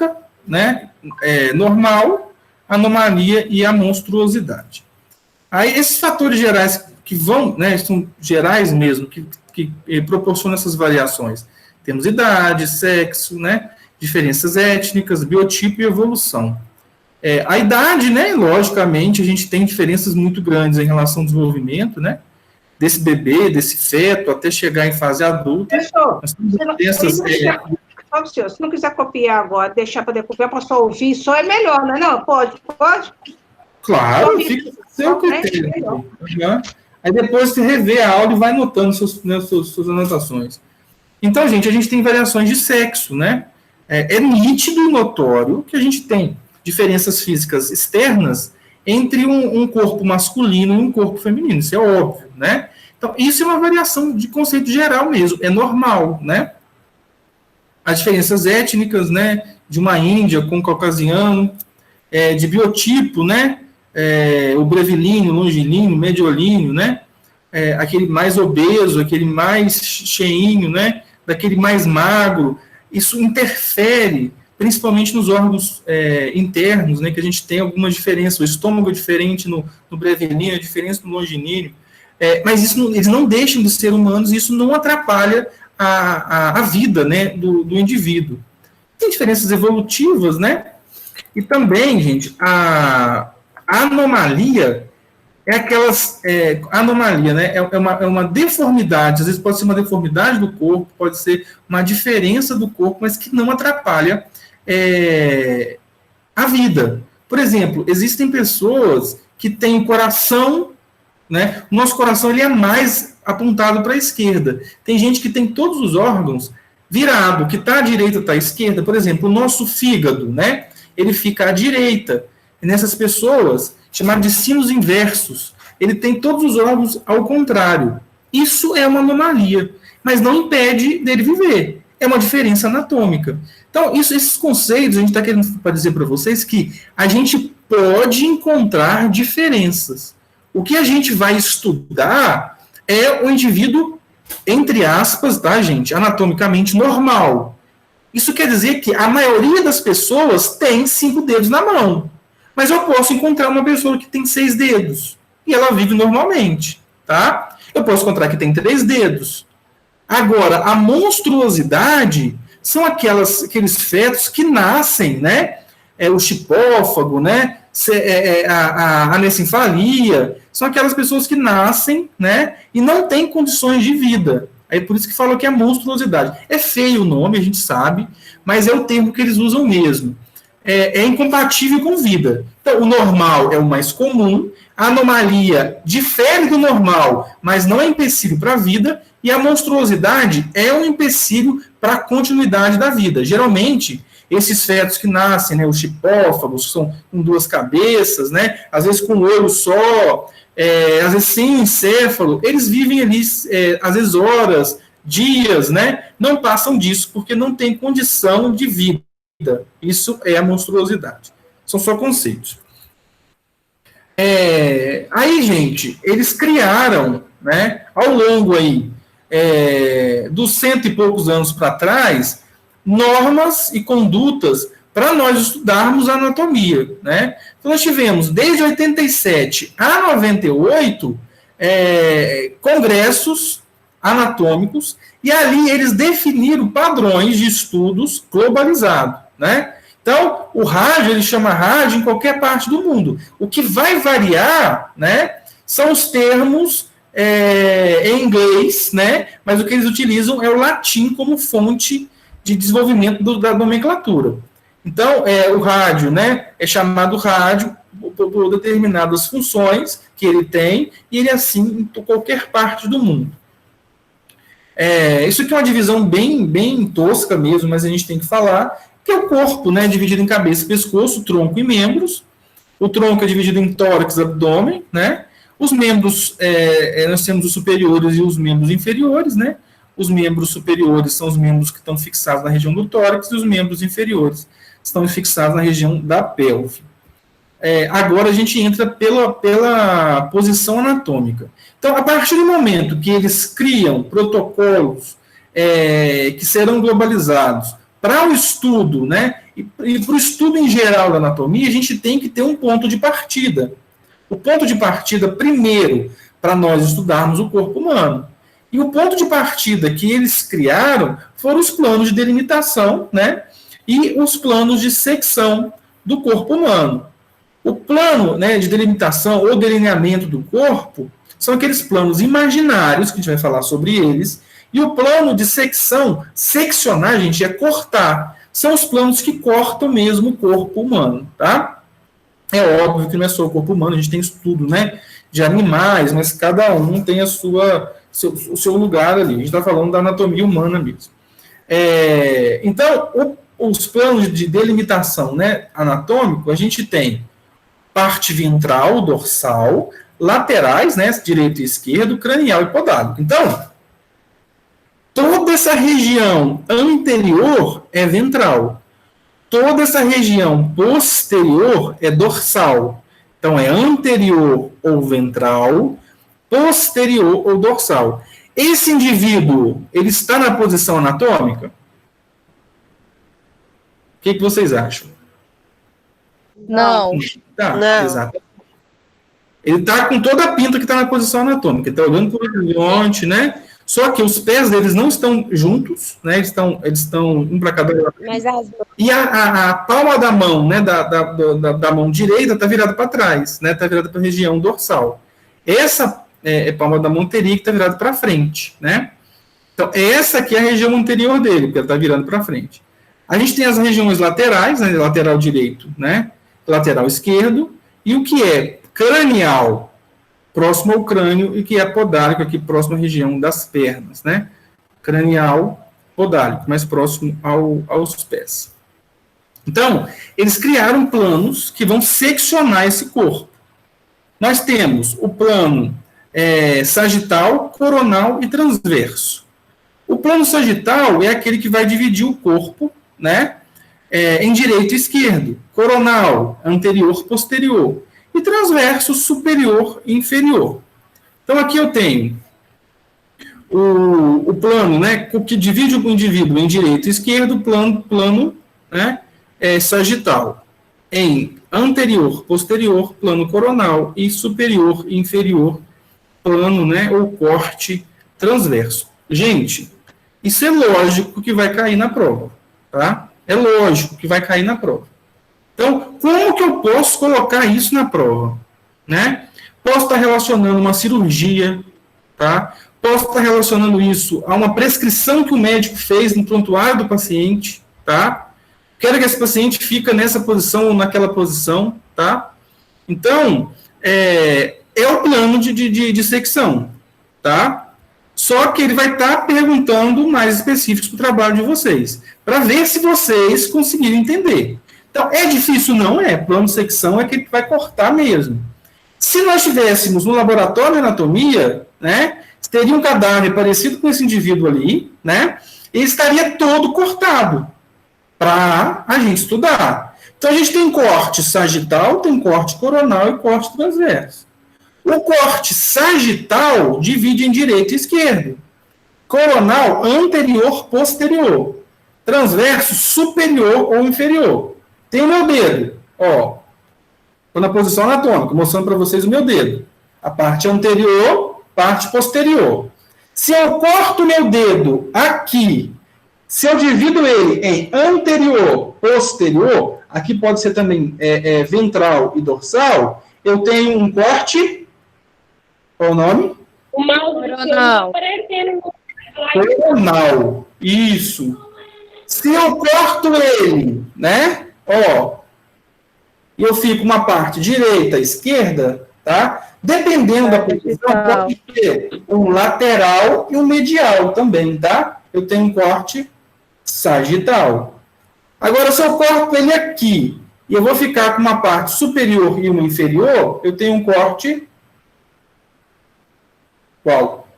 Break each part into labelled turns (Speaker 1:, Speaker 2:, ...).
Speaker 1: atípica, né, normal, anomalia e a monstruosidade. Aí, esses fatores gerais que vão, né, são gerais mesmo, que proporcionam essas variações. Temos idade, sexo, né, diferenças étnicas, biotipo e evolução. A idade, né, logicamente, a gente tem diferenças muito grandes em relação ao desenvolvimento, né, desse bebê, desse feto, até chegar em fase adulta.
Speaker 2: Se não quiser copiar agora, deixar para depois para só ouvir, só é melhor, não é? Não, pode?
Speaker 1: Claro, fica seu critério. Aí depois você revê a aula e vai notando suas anotações. Então, gente, a gente tem variações de sexo, né? É nítido e notório que a gente tem diferenças físicas externas entre um corpo masculino e um corpo feminino. Isso é óbvio, né? Então, isso é uma variação de conceito geral mesmo, é normal, né? As diferenças étnicas, né? De uma índia com um caucasiano, de biotipo, né? O brevilíneo, longilíneo, mediolíneo, né? Aquele mais obeso, aquele mais cheinho, né? Daquele mais magro. Isso interfere, principalmente nos órgãos internos, né? Que a gente tem algumas diferenças. O estômago é diferente no brevilíneo, a diferença no longilíneo. Mas eles não deixam de ser humanos e isso não atrapalha a vida, né? Do indivíduo. Tem diferenças evolutivas, né? E também, gente, a anomalia é aquelas... anomalia, né? É uma deformidade, às vezes pode ser uma deformidade do corpo, pode ser uma diferença do corpo, mas que não atrapalha a vida. Por exemplo, existem pessoas que têm o coração, né? O nosso coração ele é mais apontado para a esquerda. Tem gente que tem todos os órgãos virado, que está à direita, está à esquerda. Por exemplo, o nosso fígado, né? Ele fica à direita. E nessas pessoas, chamadas de sinos inversos, ele tem todos os órgãos ao contrário. Isso é uma anomalia, mas não impede dele viver. É uma diferença anatômica. Então, esses conceitos, a gente está querendo dizer para vocês que a gente pode encontrar diferenças. O que a gente vai estudar é o indivíduo, entre aspas, tá, gente, anatomicamente normal. Isso quer dizer que a maioria das pessoas tem 5 dedos na mão. Mas eu posso encontrar uma pessoa que tem 6 dedos. E ela vive normalmente, tá? Eu posso encontrar que tem 3 dedos. Agora, a monstruosidade são aqueles fetos que nascem, né? O chipófago, né? A anencefalia. São aquelas pessoas que nascem, né? E não têm condições de vida. É por isso que falam que é monstruosidade. É feio o nome, a gente sabe, mas é o termo que eles usam mesmo. É incompatível com vida. Então, o normal é o mais comum, a anomalia difere do normal, mas não é empecilho para a vida, e a monstruosidade é um empecilho para a continuidade da vida. Geralmente, esses fetos que nascem, né, os chipófagos, são com 2 cabeças, né, às vezes com um olho só, às vezes sem encéfalo, eles vivem ali, às vezes horas, dias, né, não passam disso, porque não tem condição de vida. Isso é a monstruosidade. São só conceitos. Aí, gente, eles criaram, né, ao longo aí, dos 100 e poucos anos para trás, normas e condutas para nós estudarmos a anatomia, né? Então, nós tivemos, desde 87 a 98, congressos anatômicos, e ali eles definiram padrões de estudos globalizados, né? Então, o rádio, ele chama rádio em qualquer parte do mundo. O que vai variar, né, são os termos em inglês, né, mas o que eles utilizam é o latim como fonte de desenvolvimento da nomenclatura. Então, o rádio, né, é chamado rádio por determinadas funções que ele tem, e ele é assim em qualquer parte do mundo. Isso aqui é uma divisão bem tosca mesmo, mas a gente tem que falar, que é o corpo, né, dividido em cabeça, pescoço, tronco e membros. O tronco é dividido em tórax e abdômen, né? Os membros, nós temos os superiores e os membros inferiores, né? Os membros superiores são os membros que estão fixados na região do tórax e os membros inferiores estão fixados na região da pelve. Agora a gente entra pela posição anatômica. Então, a partir do momento que eles criam protocolos que serão globalizados para o estudo, né, E para o estudo em geral da anatomia, a gente tem que ter um ponto de partida. O ponto de partida, primeiro, para nós estudarmos o corpo humano. E o ponto de partida que eles criaram foram os planos de delimitação, né? E os planos de secção do corpo humano. O plano, né, de delimitação ou delineamento do corpo são aqueles planos imaginários, que a gente vai falar sobre eles, e o plano de secção, seccionar, gente, é cortar. São os planos que cortam mesmo o corpo humano, tá? É óbvio que não é só o corpo humano, a gente tem estudo, né, de animais, mas cada um tem o seu lugar ali. A gente está falando da anatomia humana mesmo. Então, os planos de delimitação, né, anatômico, a gente tem parte ventral, dorsal, laterais, né, direito e esquerdo, cranial e podálico. Então, toda essa região anterior é ventral. Toda essa região posterior é dorsal. Então, é anterior ou ventral, posterior ou dorsal. Esse indivíduo, ele está na posição anatômica? O que vocês acham?
Speaker 3: Não.
Speaker 1: Tá,
Speaker 3: não.
Speaker 1: Exato. Ele está com toda a pinta que está na posição anatômica. Ele está olhando para o horizonte, né? Só que os pés deles não estão juntos, né? Eles estão um para cada lado. E a palma da mão, né? Da mão direita está virada para trás, né? Está virada para a região dorsal. Essa palma da mão teria que estar virada para frente, né? Então, essa aqui é a região anterior dele, porque ela está virando para frente. A gente tem as regiões laterais, né? Lateral direito, né? Lateral esquerdo, e o que é cranial, próximo ao crânio, e que é podálico, aqui próximo à região das pernas, né? Cranial, podálico, mais próximo aos pés. Então, eles criaram planos que vão seccionar esse corpo. Nós temos o plano sagital, coronal e transverso. O plano sagital é aquele que vai dividir o corpo, né? Em direito e esquerdo, coronal, anterior, posterior, e transverso, superior e inferior. Então, aqui eu tenho o plano, né, que divide o indivíduo em direito e esquerdo, plano né, sagital, em anterior, posterior, plano coronal, e superior e inferior, plano, né, ou corte transverso. Gente, isso é lógico que vai cair na prova, tá? É lógico que vai cair na prova. Então, como que eu posso colocar isso na prova? Né? Posso estar relacionando uma cirurgia, tá? Posso estar relacionando isso a uma prescrição que o médico fez no prontuário do paciente, tá? Quero que esse paciente fique nessa posição ou naquela posição, tá? Então, é o plano de secção, tá? Só que ele vai estar perguntando mais específicos para o trabalho de vocês, para ver se vocês conseguirem entender. Então, é difícil? Não é. Plano de secção é que ele vai cortar mesmo. Se nós tivéssemos no laboratório de anatomia, né, teria um cadáver parecido com esse indivíduo ali, né, e estaria todo cortado para a gente estudar. Então, a gente tem corte sagital, tem corte coronal e corte transverso. O corte sagital divide em direito e esquerdo. Coronal, anterior, posterior. Transverso, superior ou inferior. Tem o meu dedo, ó. Estou na posição anatômica, mostrando para vocês o meu dedo. A parte anterior, parte posterior. Se eu corto o meu dedo aqui, se eu divido ele em anterior, posterior, aqui pode ser também ventral e dorsal, eu tenho um corte. Qual o nome?
Speaker 4: O coronal.
Speaker 1: Coronal. Isso. Se eu corto ele, né? Ó, e eu fico uma parte direita, esquerda, tá? Dependendo da posição, pode ter um lateral e um medial também, tá? Eu tenho um corte sagital. Agora, se eu corto ele aqui e eu vou ficar com uma parte superior e uma inferior, eu tenho um corte qual?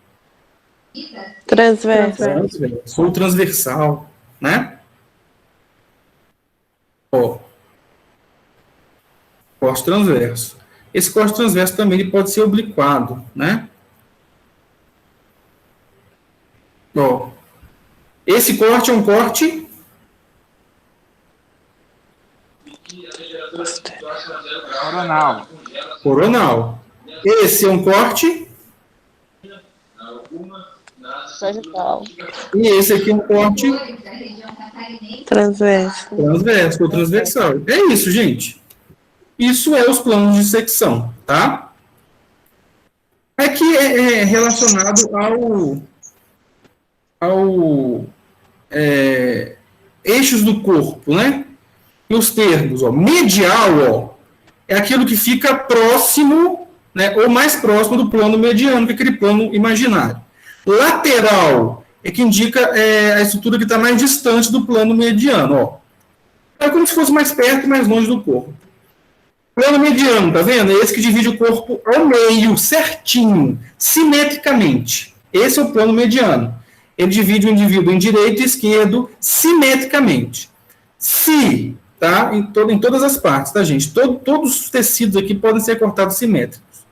Speaker 3: Transverso.
Speaker 1: Ou transversal, né? Ó. Corte transverso. Esse corte transverso também ele pode ser obliquado, né? Ó. Esse corte é um corte
Speaker 3: Coronal.
Speaker 1: Coronal. Esse é um corte.
Speaker 4: Sagital.
Speaker 1: E esse aqui é um corte
Speaker 5: Transverso.
Speaker 1: transverso ou transversal. É isso, gente. Isso é os planos de secção, tá? Aqui é relacionado ao eixos do corpo, né? E os termos, ó, medial, ó, é aquilo que fica próximo, né, ou mais próximo do plano mediano, que é aquele plano imaginário. Lateral é que indica a estrutura que está mais distante do plano mediano, ó. É como se fosse mais perto e mais longe do corpo. Plano mediano, tá vendo? É esse que divide o corpo ao meio, certinho, simetricamente. Esse é o plano mediano. Ele divide o indivíduo em direito e esquerdo simetricamente. Se, tá? Em todas as partes, tá, gente? Todos os tecidos aqui podem ser cortados simétricos.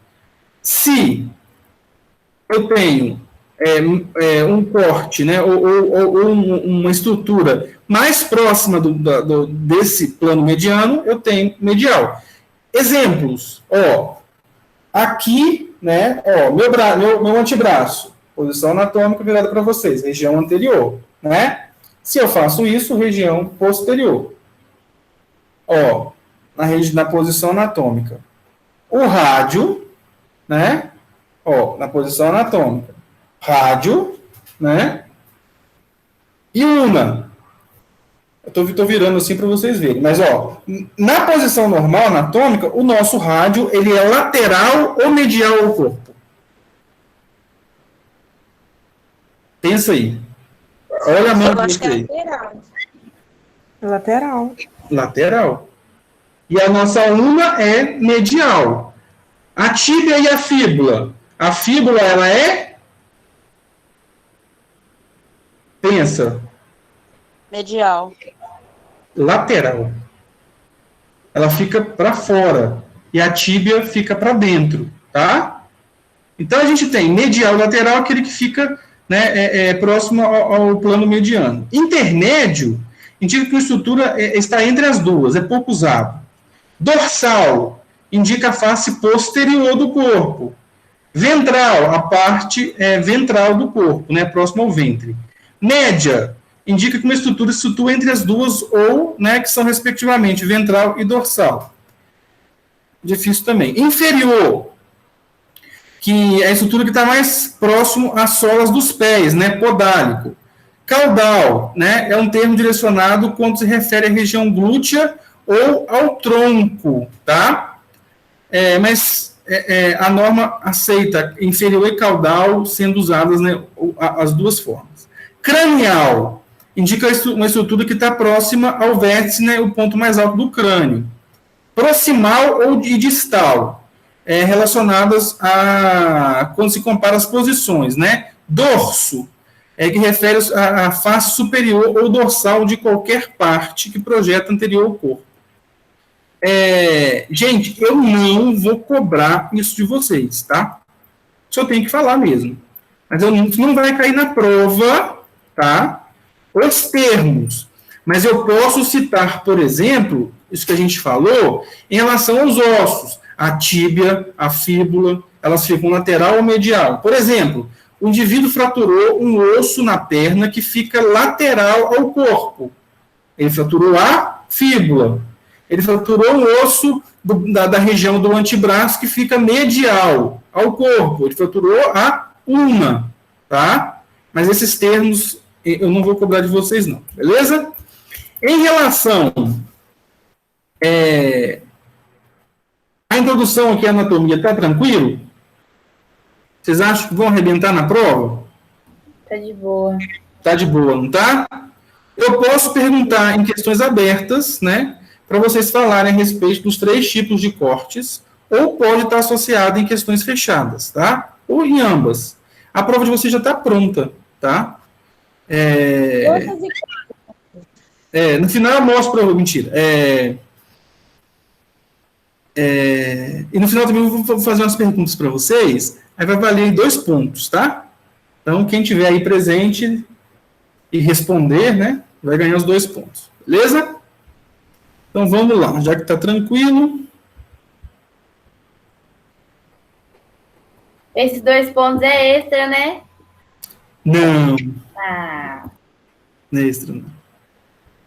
Speaker 1: Se eu tenho um corte, né, ou uma estrutura mais próxima desse plano mediano, eu tenho medial. Exemplos, ó, aqui, né, ó, meu antebraço, posição anatômica virada para vocês, região anterior, né? Se eu faço isso, região posterior. Ó, na posição anatômica. O rádio, né? Ó, na posição anatômica. Rádio, né? E una. Eu estou virando assim para vocês verem. Mas, ó, na posição normal, anatômica, o nosso rádio, ele é lateral ou medial ao corpo? Pensa aí. Olha a mão de vocês.
Speaker 5: Lateral.
Speaker 1: Lateral. E a nossa una é medial. A tíbia e a fíbula. A fíbula, ela é? Pensa.
Speaker 4: Medial.
Speaker 1: Lateral. Ela fica para fora. E a tíbia fica para dentro. Tá? Então, a gente tem medial e lateral, aquele que fica, né, próximo ao plano mediano. Intermédio indica que a estrutura está entre as duas, é pouco usado. Dorsal indica a face posterior do corpo. Ventral, a parte ventral do corpo, né, próximo ao ventre. Média indica que uma estrutura se situa entre as duas ou, né, que são respectivamente ventral e dorsal. Difícil também. Inferior, que é a estrutura que está mais próximo às solas dos pés, né, podálico. Caudal, né, é um termo direcionado quando se refere à região glútea ou ao tronco, tá? Mas a norma aceita inferior e caudal sendo usadas, né, as duas formas. Cranial indica uma estrutura que está próxima ao vértice, né, o ponto mais alto do crânio. Proximal ou distal, relacionadas a quando se compara as posições, né? Dorso, que refere à face superior ou dorsal de qualquer parte que projeta anterior ao corpo. Gente, eu não vou cobrar isso de vocês, tá? Só tenho que falar mesmo. Mas não vai cair na prova, tá? Os termos. Mas eu posso citar, por exemplo, isso que a gente falou, em relação aos ossos. A tíbia, a fíbula, elas ficam lateral ou medial. Por exemplo, o indivíduo fraturou um osso na perna que fica lateral ao corpo. Ele fraturou a fíbula. Ele fraturou um osso da região do antebraço que fica medial ao corpo. Ele fraturou a una, tá? Mas esses termos eu não vou cobrar de vocês, não. Beleza? Em relação à introdução aqui à anatomia, tá tranquilo? Vocês acham que vão arrebentar na prova?
Speaker 4: Tá de boa.
Speaker 1: Tá de boa, não tá? Eu posso perguntar em questões abertas, né? Para vocês falarem a respeito dos 3 tipos de cortes, ou pode estar associado em questões fechadas, tá? Ou em ambas. A prova de vocês já está pronta, tá? No final eu mostro para... Mentira. E no final também eu vou fazer umas perguntas para vocês, aí vai valer 2 pontos, tá? Então, quem tiver aí presente e responder, né, vai ganhar os 2 pontos. Beleza? Então, vamos lá, já que está tranquilo.
Speaker 4: Esses 2 pontos é extra, né?
Speaker 1: Não,
Speaker 4: Ah,
Speaker 1: não é extra, não.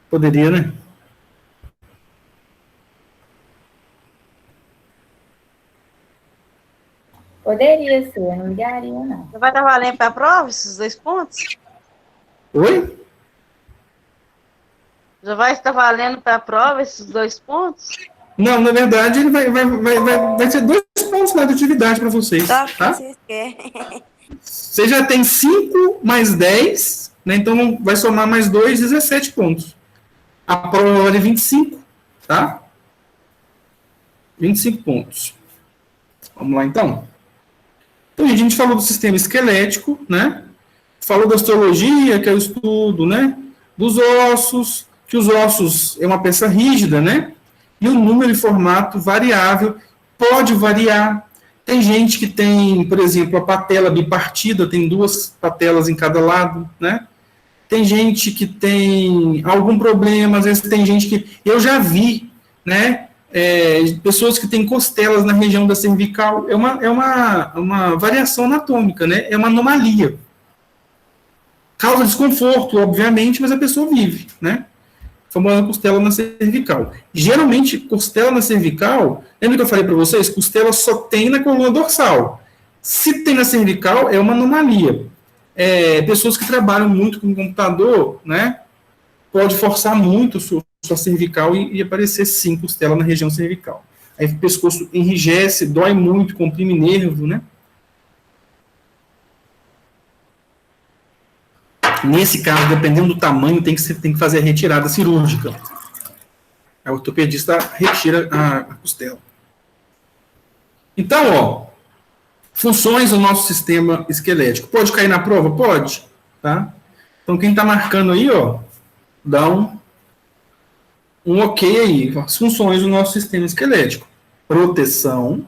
Speaker 1: Poderia, né?
Speaker 4: poderia ser, não ligaria, não.
Speaker 5: Vai estar valendo para a prova esses 2 pontos?
Speaker 1: Oi?
Speaker 5: Já vai estar valendo para a prova esses 2 pontos?
Speaker 1: Não, na verdade, ele vai ser 2 pontos na atividade para vocês,
Speaker 6: Só que
Speaker 1: tá?
Speaker 6: vocês querem.
Speaker 1: Você já tem 5 mais 10, né? Então vai somar mais 2, 17 pontos. A prova vale 25, tá? 25 pontos. Vamos lá, então. Então, a gente falou do sistema esquelético, né? Falou da osteologia, que é o estudo, né? Dos ossos, que os ossos é uma peça rígida, né? E o número e formato variável pode variar. Tem gente que tem, por exemplo, a patela bipartida, tem 2 patelas em cada lado, né? Tem gente que tem algum problema, às vezes tem gente que... Eu já vi, né? Pessoas que têm costelas na região da cervical. É uma variação anatômica, né? É uma anomalia. Causa desconforto, obviamente, mas a pessoa vive, né? Famosa costela na cervical. Geralmente, costela na cervical, lembra que eu falei para vocês? Costela só tem na coluna dorsal. Se tem na cervical, é uma anomalia. Pessoas que trabalham muito com computador, né? Pode forçar muito sua cervical e aparecer, sim, costela na região cervical. Aí o pescoço enrijece, dói muito, comprime nervo, né? Nesse caso, dependendo do tamanho, tem que fazer a retirada cirúrgica. A ortopedista retira a costela. Então, ó, funções do nosso sistema esquelético. Pode cair na prova? Pode. Tá? Então, quem está marcando aí, ó, dá um ok aí. As funções do nosso sistema esquelético. Proteção,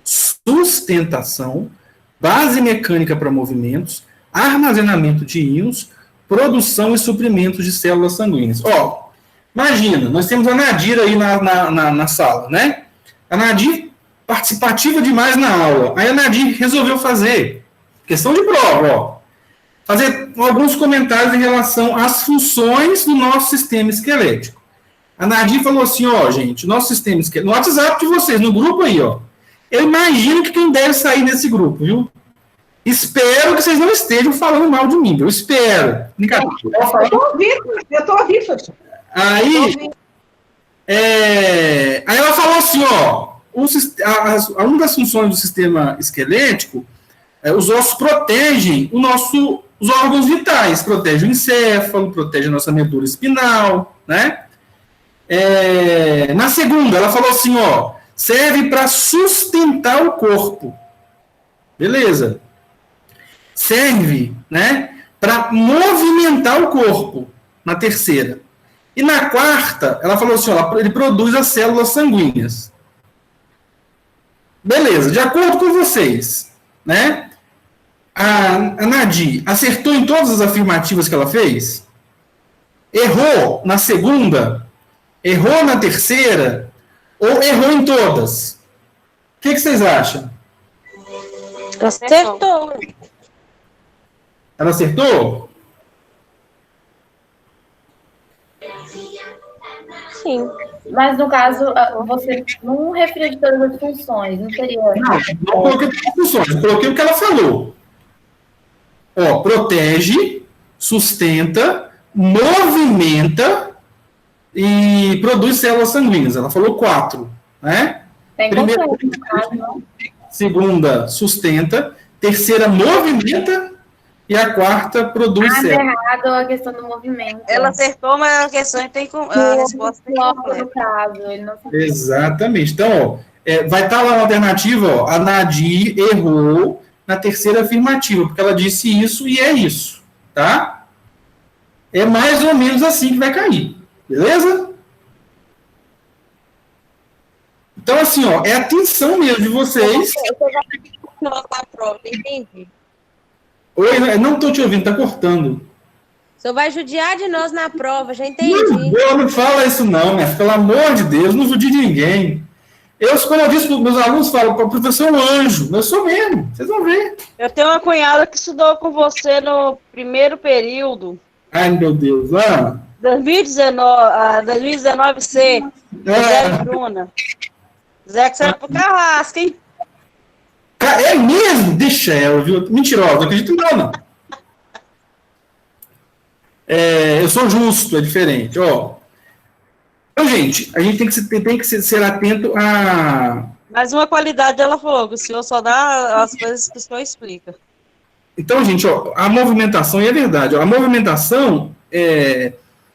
Speaker 1: sustentação, base mecânica para movimentos, armazenamento de íons, produção e suprimento de células sanguíneas. Ó, imagina, nós temos a Nadir aí na sala, né? A Nadir participativa demais na aula. Aí a Nadir resolveu fazer, questão de prova, ó, fazer alguns comentários em relação às funções do nosso sistema esquelético. A Nadir falou assim, ó, gente, nosso sistema esquelético, no WhatsApp de vocês, no grupo aí, ó, eu imagino que quem deve sair desse grupo, viu? Espero que vocês não estejam falando mal de mim. Eu espero.
Speaker 2: Eu estou ouvindo, professor.
Speaker 1: Aí ela falou assim, ó, uma das funções do sistema esquelético, os ossos protegem os órgãos vitais, protege o encéfalo, protege a nossa medula espinal, né? Na segunda, ela falou assim, ó, serve para sustentar o corpo. Beleza. Serve, né, para movimentar o corpo, na terceira. E na quarta, ela falou assim, ó, ele produz as células sanguíneas. Beleza, de acordo com vocês, né, a Nadir acertou em todas as afirmativas que ela fez? Errou na segunda? Errou na terceira? Ou errou em todas? O que vocês acham?
Speaker 5: Acertou.
Speaker 1: Ela acertou?
Speaker 4: Sim. Mas, no caso, você não referiu de todas as funções, não seria...
Speaker 1: Não coloquei todas as funções, coloquei o que ela falou. Ó, protege, sustenta, movimenta e produz células sanguíneas. Ela falou 4, né?
Speaker 4: Tem
Speaker 1: Primeira, segunda, sustenta. Terceira, movimenta. E a quarta, produz células.
Speaker 4: errado a questão do movimento.
Speaker 5: Ela acertou, mas a questão tem a resposta tem
Speaker 4: no caso, ele não sabe.
Speaker 1: Exatamente. Então, ó, vai estar lá na alternativa, ó, a Nadir errou na terceira afirmativa, porque ela disse isso e é isso, tá? É mais ou menos assim que vai cair, beleza? Então, assim, ó, é a atenção mesmo de vocês.
Speaker 5: Não, a prova, entendi.
Speaker 1: Oi, não estou te ouvindo, está cortando.
Speaker 6: O senhor vai judiar de nós na prova, já entendi.
Speaker 1: Não fala isso não, né? Pelo amor de Deus, não judio de ninguém. Como eu disse para os meus alunos, falam, o professor é um anjo. Eu sou mesmo, vocês vão ver.
Speaker 5: Eu tenho uma cunhada que estudou com você no primeiro período.
Speaker 1: Ai, meu Deus.
Speaker 5: 2019C. Zé Bruna. Zé, que você era pro carrasco, hein?
Speaker 1: É mesmo? Deixa ela, viu? Mentirosa, não acredito não. Eu sou justo, é diferente. Ó. Então, gente, a gente tem que ser atento a...
Speaker 5: Mas uma qualidade, ela falou, que o senhor só dá as coisas que o senhor explica.
Speaker 1: Então, gente, ó, a movimentação, e é verdade, ó, a movimentação,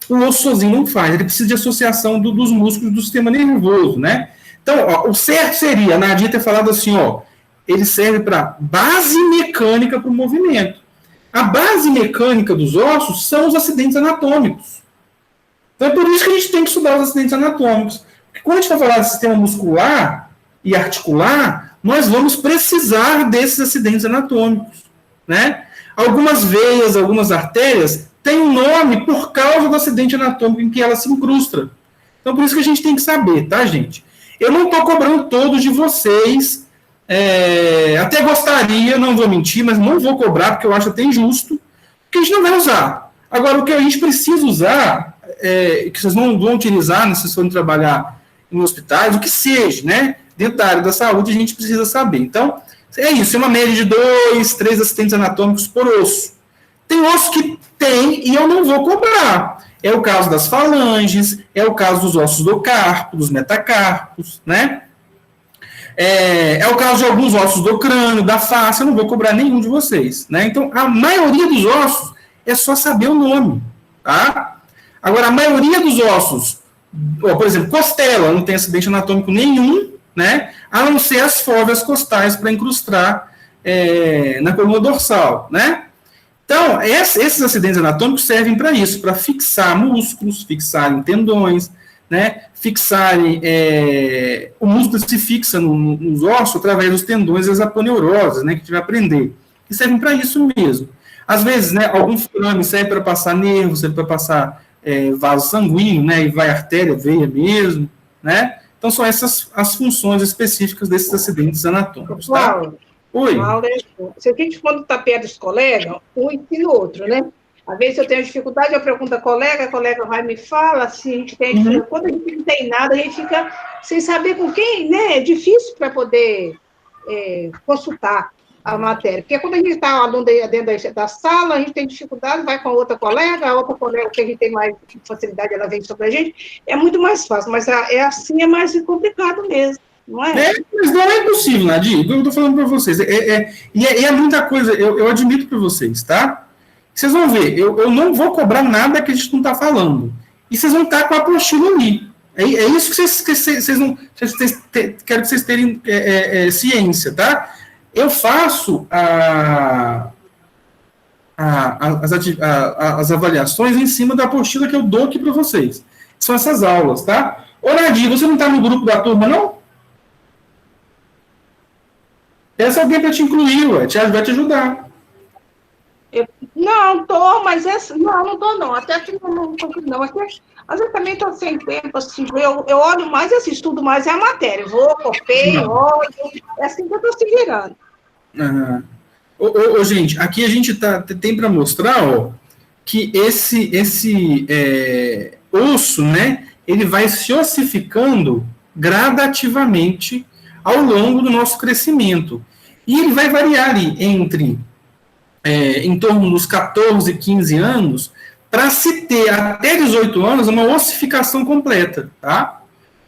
Speaker 1: o osso sozinho não faz, ele precisa de associação dos músculos do sistema nervoso, né? Então, ó, o certo seria, a Nadia ter falado assim, ó, ele serve para base mecânica para o movimento. A base mecânica dos ossos são os acidentes anatômicos. Então, é por isso que a gente tem que estudar os acidentes anatômicos. Porque quando a gente vai falar de sistema muscular e articular, nós vamos precisar desses acidentes anatômicos, né? Algumas veias, algumas artérias têm um nome por causa do acidente anatômico em que ela se incrusta. Então, por isso que a gente tem que saber, tá, gente? Eu não estou cobrando todos de vocês, até gostaria, não vou mentir, mas não vou cobrar, porque eu acho até injusto, porque a gente não vai usar. Agora, o que a gente precisa usar, que vocês não vão utilizar, né, se vocês forem trabalhar em hospitais, o que seja, né? Dentro da área da saúde, a gente precisa saber. Então, é isso, é uma média de 2, 3 acidentes anatômicos por osso. Tem osso que tem e eu não vou cobrar. É o caso das falanges, é o caso dos ossos do carpo, dos metacarpos, né? É o caso de alguns ossos do crânio, da face, eu não vou cobrar nenhum de vocês, né? Então, a maioria dos ossos é só saber o nome, tá? Agora, a maioria dos ossos, por exemplo, costela, não tem acidente anatômico nenhum, né? A não ser as fóveas costais para incrustar na coluna dorsal, né? Então, esses acidentes anatômicos servem para isso, para fixar músculos, fixarem tendões, né? Fixarem... o músculo se fixa nos ossos através dos tendões e das aponeuroses, né? Que a gente vai aprender. E servem para isso mesmo. Às vezes, né? Algum forame serve para passar nervo, serve para passar vaso sanguíneo, né? E vai artéria, veia mesmo, né? Então, são essas as funções específicas desses acidentes anatômicos, tá?
Speaker 2: Paulo,
Speaker 1: Oi.
Speaker 2: Paulo, se a gente, quando está perto dos colegas, um ensina o outro, né? Às vezes eu tenho dificuldade, eu pergunto a colega vai e me fala, se a gente tem dificuldade. Quando a gente não tem nada, a gente fica sem saber com quem, né? É difícil para poder consultar a matéria. Porque quando a gente está aluno dentro da sala, a gente tem dificuldade, vai com a outra colega que a gente tem mais facilidade, ela vem sobre a gente, é muito mais fácil, mas assim é mais complicado mesmo, não é?
Speaker 1: Mas não é impossível, Nadir, eu estou falando para vocês, e é muita coisa, eu admito para vocês, tá? Vocês vão ver, eu não vou cobrar nada que a gente não está falando, e vocês vão estar com a apostila ali, é isso que vocês não, quero que vocês tenham ciência, tá? Eu faço as avaliações em cima da apostila que eu dou aqui para vocês. São essas aulas, tá? Ô, Nadir, você não está no grupo da turma, não? Peça alguém para te incluir, vai te ajudar.
Speaker 2: Não, tô, mas não estou não. Até que não. Às vezes também estou sem tempo, assim, eu olho mais e estudo mais a matéria. Vou, copeio, olho, é assim que eu estou se virando.
Speaker 1: Gente, aqui a gente tem para mostrar, ó, que esse osso, né, ele vai se ossificando gradativamente ao longo do nosso crescimento. E ele vai variar ali entre em torno dos 14, 15 anos, para se ter até 18 anos uma ossificação completa, tá?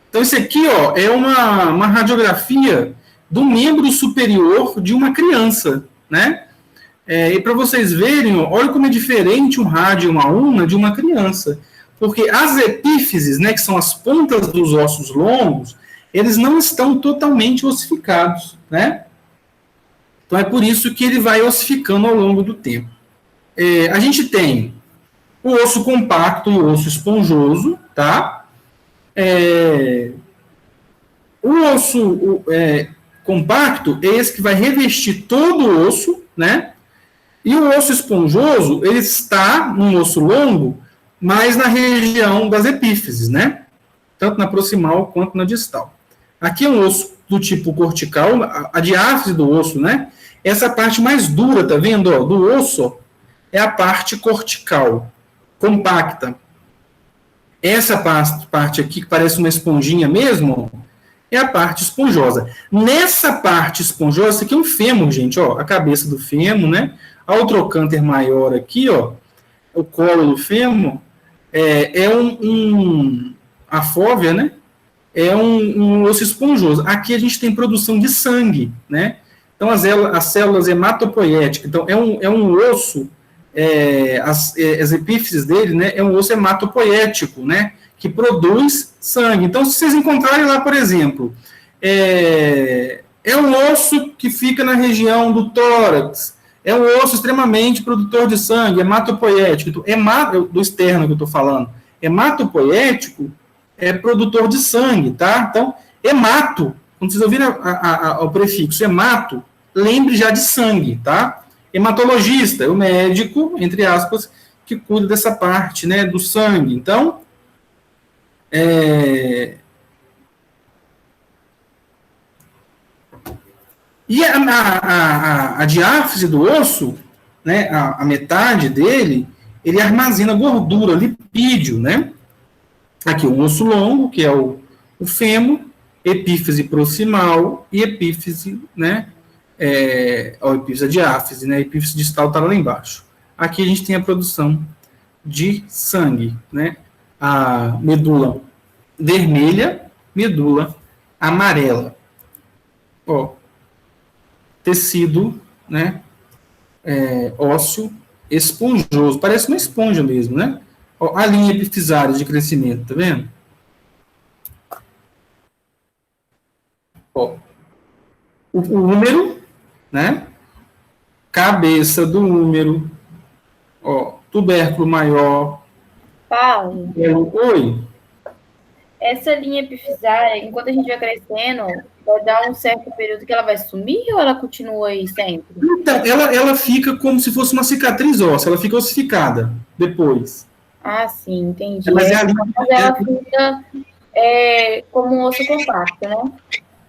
Speaker 1: Então, isso aqui, ó, é uma radiografia do membro superior de uma criança, né? E para vocês verem, ó, olha como é diferente um rádio e uma ulna de uma criança. Porque as epífises, né, que são as pontas dos ossos longos, eles não estão totalmente ossificados, né? Então, é por isso que ele vai ossificando ao longo do tempo. A gente tem o osso compacto e o osso esponjoso, tá? O osso compacto é esse que vai revestir todo o osso, né? E o osso esponjoso, ele está num osso longo, mas na região das epífises, né? Tanto na proximal quanto na distal. Aqui é um osso do tipo cortical, a diáfise do osso, né? Essa parte mais dura, tá vendo? Ó, do osso é a parte cortical, compacta. Essa parte aqui, que parece uma esponjinha mesmo, é a parte esponjosa. Nessa parte esponjosa, isso aqui é um fêmur, gente, ó, a cabeça do fêmur, né? Ao trocânter maior aqui, ó, o colo do fêmur, a fóvea, né? É um osso esponjoso. Aqui a gente tem produção de sangue, né? Então, as células hematopoéticas. Então, é um osso, as epífises dele, né? É um osso hematopoético, né? Que produz sangue. Então, se vocês encontrarem lá, por exemplo, é um osso que fica na região do tórax, é um osso extremamente produtor de sangue, hematopoético. Então, do externo que eu estou falando. Hematopoético é produtor de sangue, tá? Então, hemato, quando vocês ouvirem o prefixo hemato, lembre já de sangue, tá? Hematologista é o médico, entre aspas, que cuida dessa parte, né, do sangue. Então, e a diáfise do osso, né, a metade dele, ele armazena gordura, lipídio, né? Aqui, um osso longo, que é o fêmur, epífise proximal e epífise, né? A epífise, a diáfise, né? A epífise distal está lá embaixo. Aqui a gente tem a produção de sangue, né? A medula vermelha, medula amarela. Ó, tecido, né? Ósseo esponjoso, parece uma esponja mesmo, né? Ó, a linha epifisária de crescimento, tá vendo? Ó, o úmero, né? Cabeça do úmero, ó, tubérculo maior.
Speaker 4: Paulo,
Speaker 1: Oi.
Speaker 4: essa linha epifisária, enquanto a gente vai crescendo, vai dar um certo período que ela vai sumir ou ela continua aí sempre?
Speaker 1: Então, ela fica como se fosse uma cicatriz óssea, ela fica ossificada depois.
Speaker 4: Ah, sim, entendi.
Speaker 1: Mas ela
Speaker 4: fica como um osso compacto, né?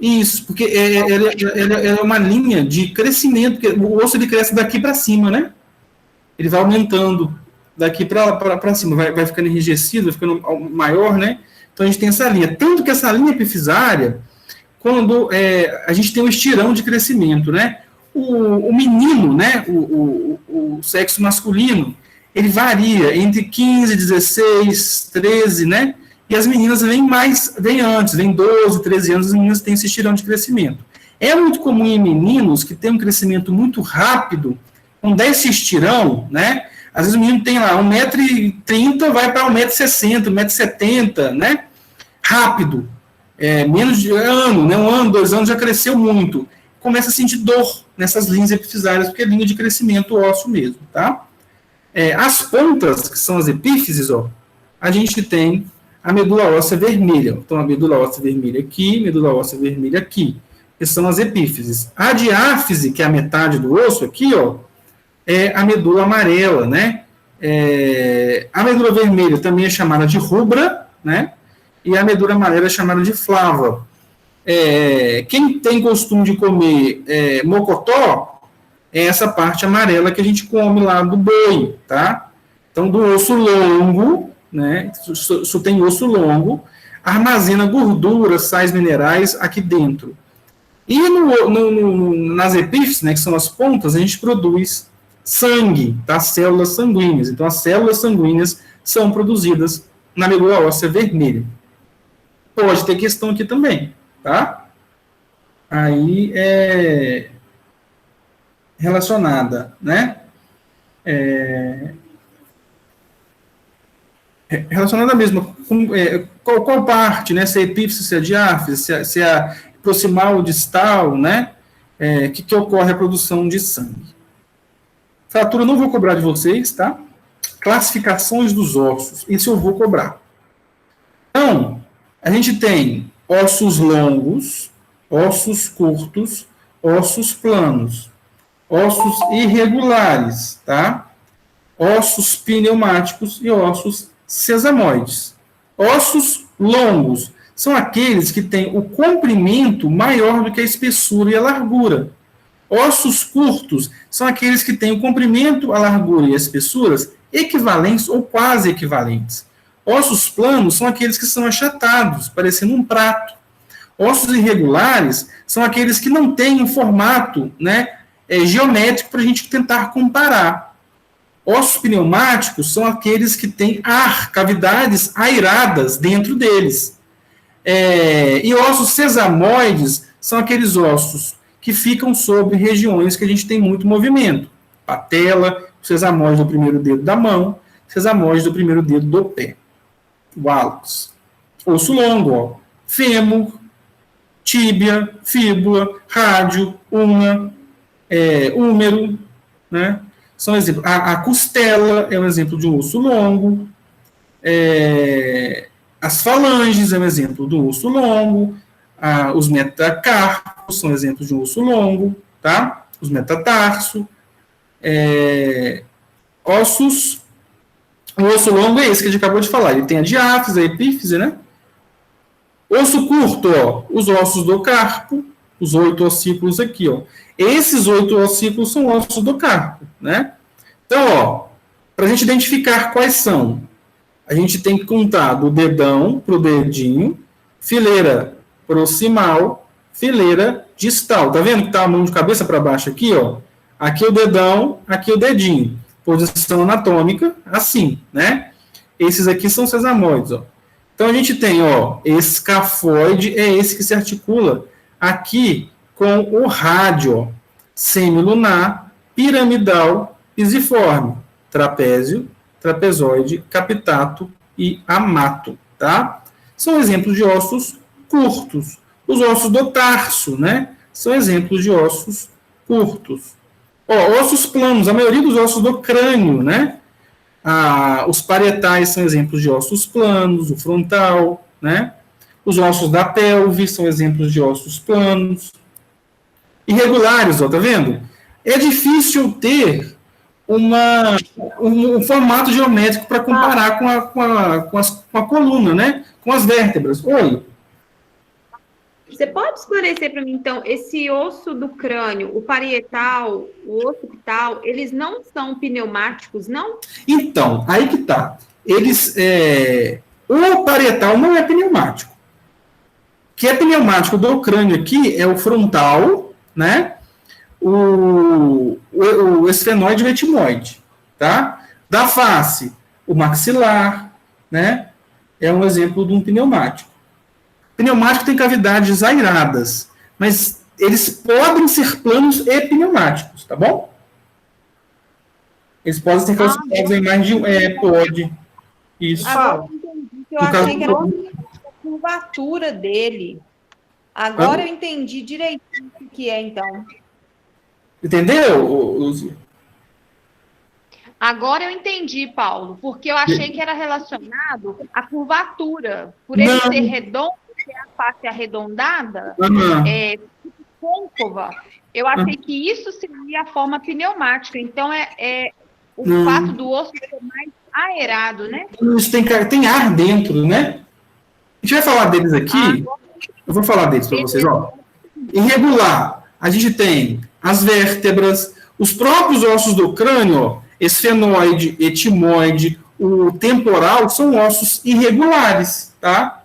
Speaker 1: Isso, porque ela é uma linha de crescimento, porque o osso ele cresce daqui para cima, né? Ele vai aumentando daqui para cima, vai ficando enrijecido, vai ficando maior, né? Então a gente tem essa linha. Tanto que essa linha epifisária, quando a gente tem um estirão de crescimento, né? O menino, né? O sexo masculino, ele varia entre 15, 16, 13, né? E as meninas vêm antes, vêm 12, 13 anos, as meninas têm esse estirão de crescimento. É muito comum em meninos que têm um crescimento muito rápido, quando dá esse estirão, né? Às vezes o menino tem lá 1,30 m, vai para 1,60 m, 1,70 m, né? Rápido. Menos de ano, né? 1 ano, 2 anos já cresceu muito. Começa a sentir dor nessas linhas epifisárias, porque é linha de crescimento ósseo mesmo, tá? As pontas, que são as epífises, ó, a gente tem a medula óssea vermelha. Então, a medula óssea vermelha aqui, medula óssea vermelha aqui. Que são as epífises. A diáfise, que é a metade do osso aqui, ó, é a medula amarela, né? A medula vermelha também é chamada de rubra, né? E a medula amarela é chamada de flava. Quem tem costume de comer mocotó, é essa parte amarela que a gente come lá do boi, tá? Então, do osso longo, né? Isso tem osso longo, armazena gordura, sais minerais aqui dentro. E nas epífises, né, que são as pontas, a gente produz sangue, tá? Células sanguíneas. Então, as células sanguíneas são produzidas na medula óssea vermelha. Pode ter questão aqui também, tá? Aí é relacionada, né? Relacionada mesmo com qual parte, né? Se é epífise, se é diáfise, se é a proximal, distal, né? Que ocorre a produção de sangue. Fratura eu não vou cobrar de vocês, tá? Classificações dos ossos, isso eu vou cobrar. Então, a gente tem ossos longos, ossos curtos, ossos planos. ossos irregulares, tá? Ossos pneumáticos e ossos sesamoides. Ossos longos são aqueles que têm o comprimento maior do que a espessura e a largura. Ossos curtos são aqueles que têm o comprimento, a largura e as espessuras equivalentes ou quase equivalentes. Ossos planos são aqueles que são achatados, parecendo um prato. Ossos irregulares são aqueles que não têm um formato, né, geométrico para a gente tentar comparar. Ossos pneumáticos são aqueles que têm ar, cavidades airadas dentro deles. E ossos sesamoides são aqueles ossos que ficam sobre regiões que a gente tem muito movimento. Patela, sesamoide do primeiro dedo da mão, sesamoide do primeiro dedo do pé. O hálux. Osso longo, ó. Fêmur, tíbia, fíbula, rádio, ulna, húmero, né? São exemplos. A costela é um exemplo de um osso longo. As falanges é um exemplo do osso longo. Os metacarpos são exemplos de um osso longo, tá? Os metatarso. Ossos. O osso longo é esse que a gente acabou de falar. Ele tem a diáfise, a epífise, né? Osso curto, ó, os ossos do carpo, os 8 ossículos aqui, ó. Esses 8 ossículos são ossos do carpo, né? Então, ó, para a gente identificar quais são, a gente tem que contar do dedão para o dedinho, fileira proximal, fileira distal. Tá vendo que tá a mão de cabeça para baixo aqui, ó? Aqui o dedão, aqui o dedinho. Posição anatômica, assim, né? Esses aqui são sesamoides, ó. Então, a gente tem, ó, escafoide, é esse que se articula aqui com o rádio, ó, semilunar, piramidal, pisiforme, trapézio, trapezoide, capitato e amato, tá? São exemplos de ossos curtos. Os ossos do tarso, né? São exemplos de ossos curtos. Ó, ossos planos, a maioria dos ossos do crânio, né? Os parietais são exemplos de ossos planos, o frontal, né? Os ossos da pelve são exemplos de ossos planos. Irregulares, ó, tá vendo? É difícil ter um formato geométrico para comparar com a coluna, né? Com as vértebras. Oi.
Speaker 7: Você pode esclarecer para mim, então, esse osso do crânio, o parietal, o occipital, eles não são pneumáticos, não?
Speaker 1: Então, aí que tá. O parietal não é pneumático. O que é pneumático do crânio aqui é o frontal, né? O esfenoide e o etimoide, tá? Da face, o maxilar, né? É um exemplo de um pneumático. Pneumático tem cavidades airadas, mas eles podem ser planos e pneumáticos, tá bom? Eles podem ser classificados em mais de um. Pode. Isso.
Speaker 5: Agora eu entendi que eu achei que era a curvatura dele. Agora eu entendi direitinho o que é, então.
Speaker 1: Entendeu, Luzia?
Speaker 7: Agora eu entendi, Paulo, porque eu achei que era relacionado à curvatura. Por ele ser redondo, ter a face arredondada, côncava, eu achei que isso seria a forma pneumática. Então, o fato do osso ser mais aerado, né?
Speaker 1: Isso tem ar dentro, né? A gente vai falar deles aqui. Eu vou falar deles para vocês, ó. Irregular. A gente tem as vértebras, os próprios ossos do crânio, ó, esfenoide, etimoide, o temporal, são ossos irregulares, tá?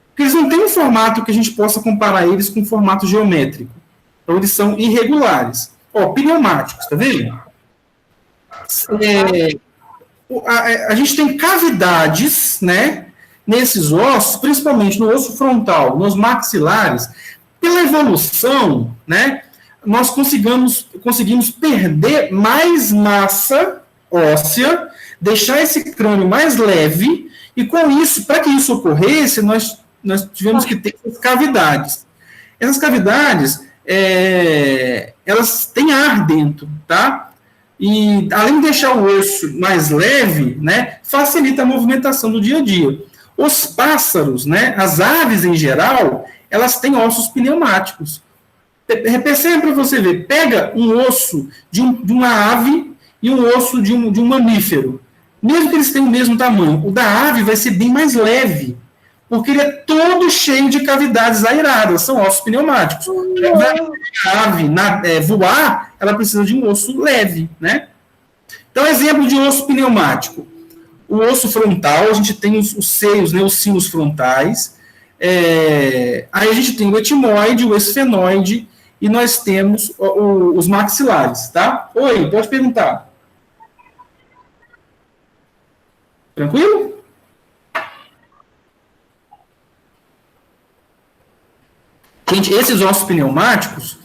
Speaker 1: Porque eles não têm um formato que a gente possa comparar eles com um formato geométrico. Então, eles são irregulares. Ó, pneumáticos, tá vendo? A gente tem cavidades, né, nesses ossos, principalmente no osso frontal, nos maxilares. Pela evolução, né, nós conseguimos perder mais massa óssea, deixar esse crânio mais leve, e com isso, para que isso ocorresse, nós tivemos que ter essas cavidades. Essas cavidades, elas têm ar dentro, tá? E, além de deixar o osso mais leve, né, facilita a movimentação do dia a dia. Os pássaros, né, as aves em geral, elas têm ossos pneumáticos. Percebe para você ver, pega um osso de uma ave e um osso de um mamífero. Mesmo que eles tenham o mesmo tamanho, o da ave vai ser bem mais leve, porque ele é todo cheio de cavidades aeradas, são ossos pneumáticos. A ave voar, ela precisa de um osso leve, né? Então, exemplo de osso pneumático. O osso frontal, a gente tem os seios, né, os sinos frontais. Aí a gente tem o etimoide, o esfenoide, e nós temos os maxilares, tá? Oi, pode perguntar. Tranquilo? Gente, esses ossos pneumáticos,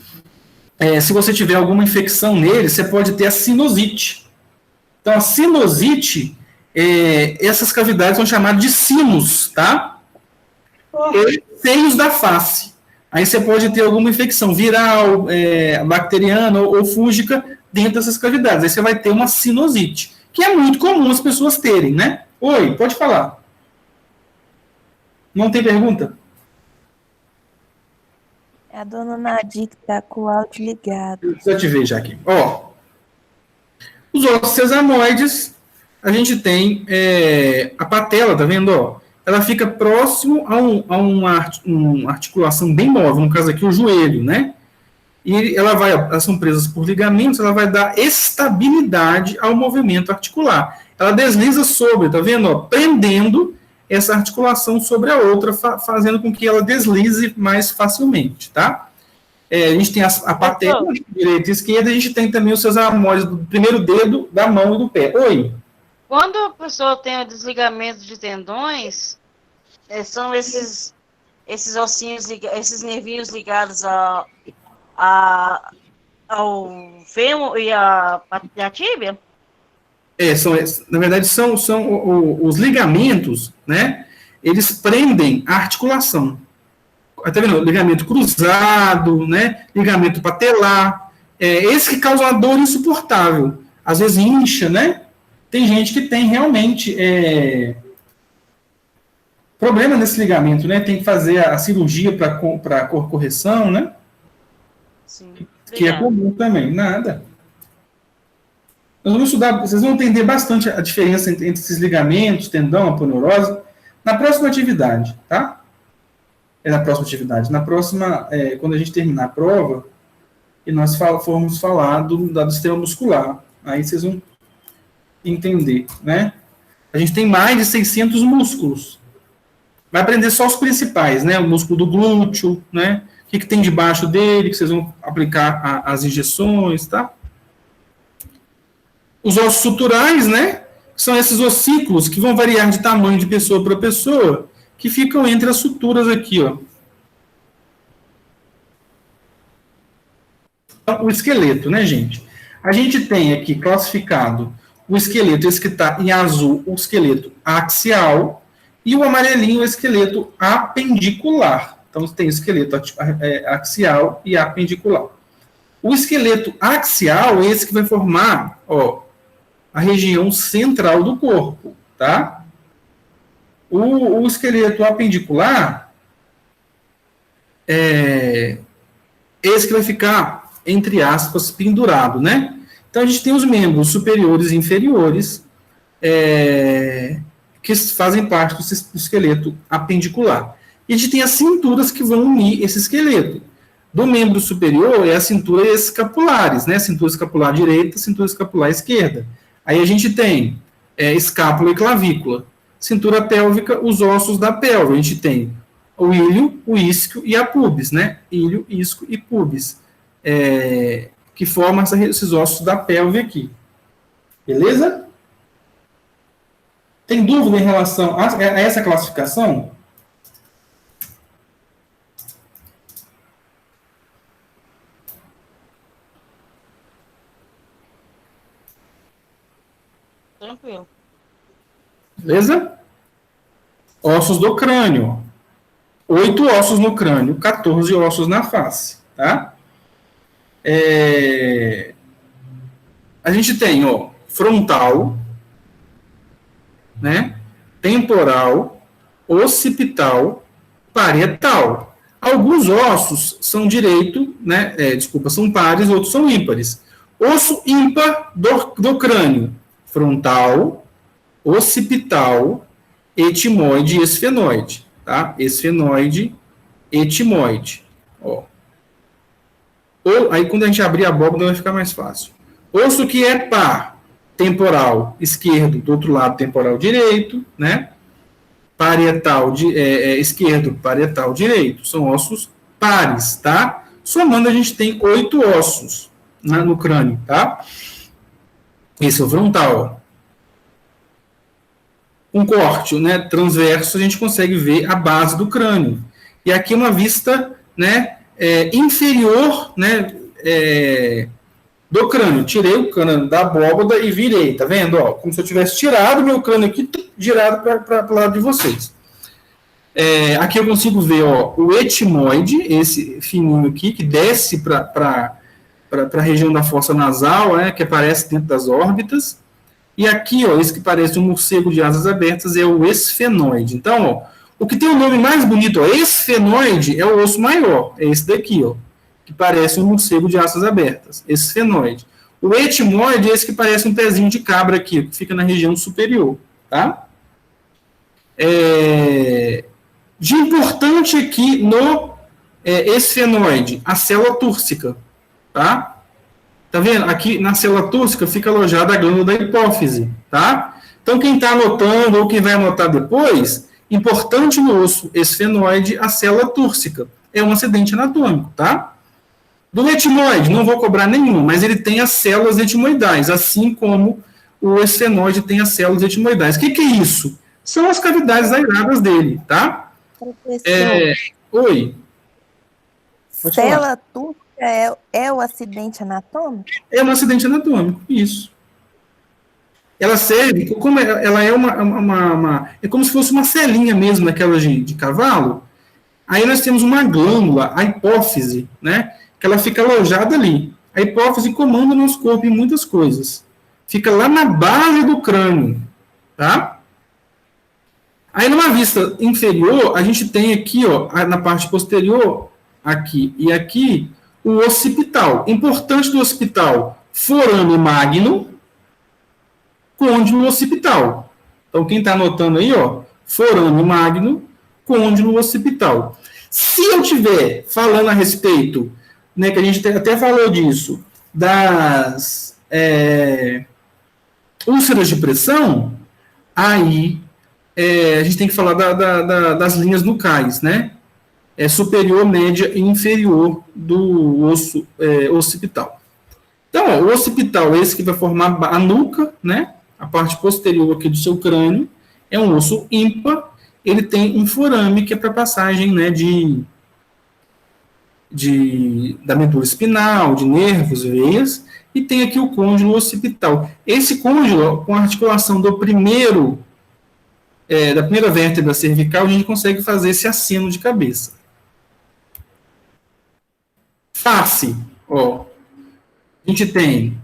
Speaker 1: se você tiver alguma infecção neles, você pode ter a sinusite. Então, a sinusite, essas cavidades são chamadas de sinos, tá? Seios da face. Aí você pode ter alguma infecção viral, bacteriana ou fúngica dentro dessas cavidades. Aí você vai ter uma sinusite, que é muito comum as pessoas terem, né? Oi, pode falar. Não tem pergunta?
Speaker 6: É a dona Nadir que tá com o áudio ligado.
Speaker 1: Deixa eu te ver já aqui. Ó, os ossos sesamoides, a gente tem a patela, tá vendo? Ó, ela fica próximo a uma articulação bem móvel, no caso aqui o joelho, né? E elas são presas por ligamentos, ela vai dar estabilidade ao movimento articular. Ela desliza sobre, tá vendo? Ó, prendendo essa articulação sobre a outra, fazendo com que ela deslize mais facilmente, tá? A gente tem a patela, direita e esquerda, a gente tem também os sesamoides do primeiro dedo, da mão e do pé. Oi?
Speaker 8: Quando a pessoa tem o desligamento de tendões, são esses ossinhos, esses nervinhos ligados ao fêmur e a tíbia?
Speaker 1: Na verdade, são os ligamentos, né? Eles prendem a articulação. Tá vendo? Ligamento cruzado, né? Ligamento patelar. Esse que causa uma dor insuportável. Às vezes incha, né? Tem gente que tem realmente problema nesse ligamento, né? Tem que fazer a cirurgia para correção, né?
Speaker 8: Sim.
Speaker 1: Que é comum também. Nada. Nós vamos estudar, vocês vão entender bastante a diferença entre esses ligamentos, tendão, aponeurose, na próxima atividade, tá? Na próxima atividade. Na próxima, quando a gente terminar a prova, e nós formos falar do sistema muscular. Aí vocês vão entender, né? A gente tem mais de 600 músculos. Vai aprender só os principais, né? O músculo do glúteo, né? O que tem debaixo dele, que vocês vão aplicar as injeções, tá? Os ossos suturais, né? São esses ossículos que vão variar de tamanho de pessoa para pessoa, que ficam entre as suturas aqui, ó. O esqueleto, né, gente? A gente tem aqui classificado o esqueleto, esse que está em azul, o esqueleto axial, e o amarelinho, o esqueleto apendicular. Então, tem o esqueleto axial e apendicular. O esqueleto axial é esse que vai formar, ó, a região central do corpo, tá? O esqueleto apendicular esse que vai ficar, entre aspas, pendurado, né? Então, a gente tem os membros superiores e inferiores que fazem parte do esqueleto apendicular. E a gente tem as cinturas que vão unir esse esqueleto. Do membro superior é a cintura escapulares, né? Cintura escapular direita, cintura escapular esquerda. Aí a gente tem escápula e clavícula. Cintura pélvica, os ossos da pelve. A gente tem o ilho, o isquio e a pubis, né? Ilho, isquio e pubis. Que formam esses ossos da pelve aqui. Beleza? Tem dúvida em relação a essa classificação?
Speaker 8: Tranquilo.
Speaker 1: Beleza? Ossos do crânio. 8 ossos no crânio, 14 ossos na face, tá? A gente tem, ó, frontal, né? Temporal, occipital, parietal. Alguns ossos são são pares, outros são ímpares. Osso ímpar do crânio, frontal, occipital, etimoide e esfenoide, tá? Esfenoide, etimoide, ó. Aí, quando a gente abrir a abóbora, vai ficar mais fácil. Osso que é par, temporal esquerdo, do outro lado, temporal direito, né? Parietal esquerdo, parietal direito. São ossos pares, tá? Somando, a gente tem 8 ossos no crânio, tá? Esse é o frontal. Um corte, né, transverso, a gente consegue ver a base do crânio. E aqui uma vista, né, inferior, né, do crânio. Tirei o crânio da abóbada e virei, tá vendo? Ó, como se eu tivesse tirado meu crânio aqui, girado para o lado de vocês. Aqui eu consigo ver, ó, o etimoide, esse fininho aqui, que desce para a região da fossa nasal, né, que aparece dentro das órbitas. E aqui, ó, esse que parece um morcego de asas abertas é o esfenoide. Então, ó, o que tem o nome mais bonito, ó, esfenoide, é o osso maior, é esse daqui, ó, que parece um morcego de asas abertas, esfenoide. O etimoide é esse que parece um pezinho de cabra aqui, que fica na região superior, tá? De importante aqui no esfenoide, a célula túrcica, tá? Tá vendo? Aqui na célula túrcica fica alojada a glândula da hipófise, tá? Então, quem está anotando ou quem vai anotar depois, importante no osso esfenoide, a célula túrcica. É um acidente anatômico, tá? Do etimoide, não vou cobrar nenhum, mas ele tem as células etimoidais, assim como o esfenoide tem as células etimoidais. O que é isso? São as cavidades aeradas dele, tá? Oi.
Speaker 6: Célula túrcica é o acidente anatômico?
Speaker 1: É um acidente anatômico, isso. Ela serve, como ela é é como se fosse uma celinha mesmo, aquela de cavalo. Aí nós temos uma glândula, a hipófise, né? Que ela fica alojada ali. A hipófise comanda o nosso corpo em muitas coisas. Fica lá na base do crânio, tá? Aí numa vista inferior, a gente tem aqui, ó, na parte posterior, aqui e aqui, o occipital. Importante do occipital, forame magno, côndilo occipital. Então, quem está anotando aí, ó, forame magno, côndilo occipital. Se eu estiver falando a respeito, né, que a gente até falou disso, das úlceras de pressão, aí a gente tem que falar das linhas nucais, né? Superior, média e inferior do osso occipital. Então, ó, o occipital é esse que vai formar a nuca, né? A parte posterior aqui do seu crânio, é um osso ímpar, ele tem um forame que é para passagem, né, da medula espinal, de nervos, veias, e tem aqui o côndilo occipital. Esse côndilo, com a articulação da primeira vértebra cervical, a gente consegue fazer esse aceno de cabeça. Face, ó, a gente tem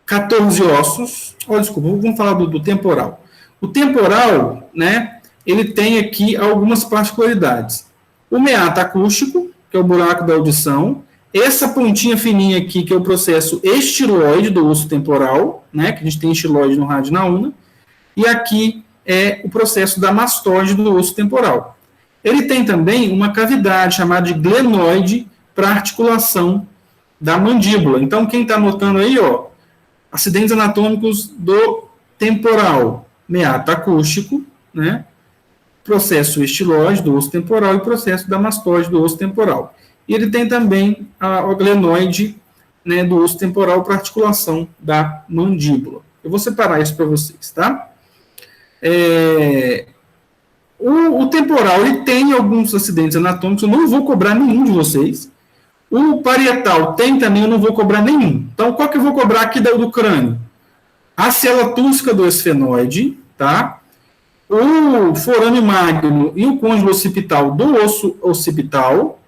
Speaker 1: 14 ossos. Desculpa, vamos falar do temporal. O temporal, né, ele tem aqui algumas particularidades. O meato acústico, que é o buraco da audição, essa pontinha fininha aqui, que é o processo estiloide do osso temporal, né, que a gente tem estiloide no rádio e na una, e aqui é o processo da mastoide do osso temporal. Ele tem também uma cavidade chamada de glenoide para articulação da mandíbula. Então, quem está anotando aí, ó, acidentes anatômicos do temporal, meato acústico, né, processo estiloide do osso temporal e processo da mastoide do osso temporal. E ele tem também a glenoide, né, do osso temporal para articulação da mandíbula. Eu vou separar isso para vocês, tá? O temporal, ele tem alguns acidentes anatômicos, eu não vou cobrar nenhum de vocês. O parietal tem também, eu não vou cobrar nenhum. Então, qual que eu vou cobrar aqui do crânio? A célula túrcica do esfenoide, tá? O forame magno e o côndilo occipital do osso occipital.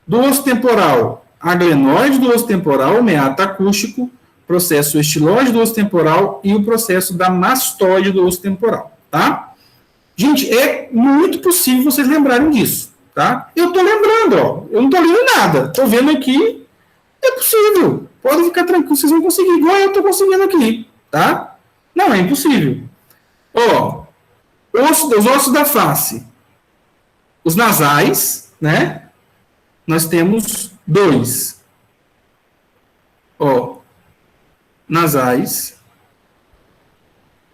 Speaker 1: Do osso temporal, a glenoide do osso temporal, o meato acústico, processo estiloide do osso temporal e o processo da mastoide do osso temporal, tá? Gente, é muito possível vocês lembrarem disso, tá? Eu estou lembrando, ó. Eu não estou lendo nada. Estou vendo aqui. É possível. Pode ficar tranquilo, vocês vão conseguir, igual eu estou conseguindo aqui, tá? Não é impossível. Ó, os ossos da face. Os nasais, né? Nós temos 2. Ó, nasais.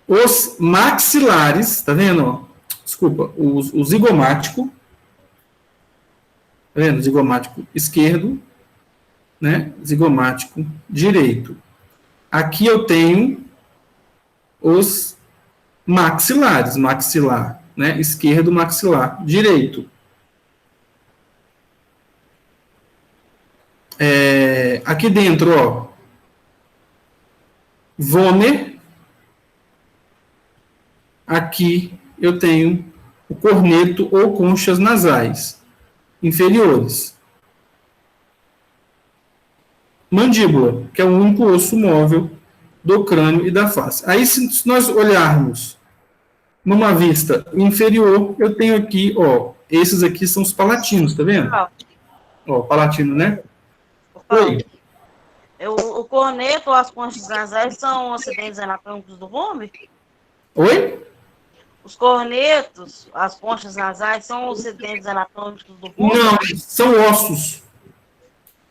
Speaker 1: Os maxilares, tá vendo? Ó? Desculpa, o zigomático. Tá vendo? Zigomático esquerdo, né? Zigomático direito. Aqui eu tenho os maxilares, maxilar, né? Esquerdo, maxilar, direito. Aqui dentro, ó, vomer. Aqui eu tenho o corneto ou conchas nasais inferiores. Mandíbula, que é o único osso móvel do crânio e da face. Aí, se nós olharmos numa vista inferior, eu tenho aqui, ó, esses aqui são os palatinos, tá vendo? Ó, palatino, né? Oi.
Speaker 8: O corneto ou as conchas nasais são acidentes anatômicos do homem?
Speaker 1: Oi?
Speaker 8: Os cornetos, as conchas nasais, são os acidentes anatômicos do homem?
Speaker 1: Não, são ossos.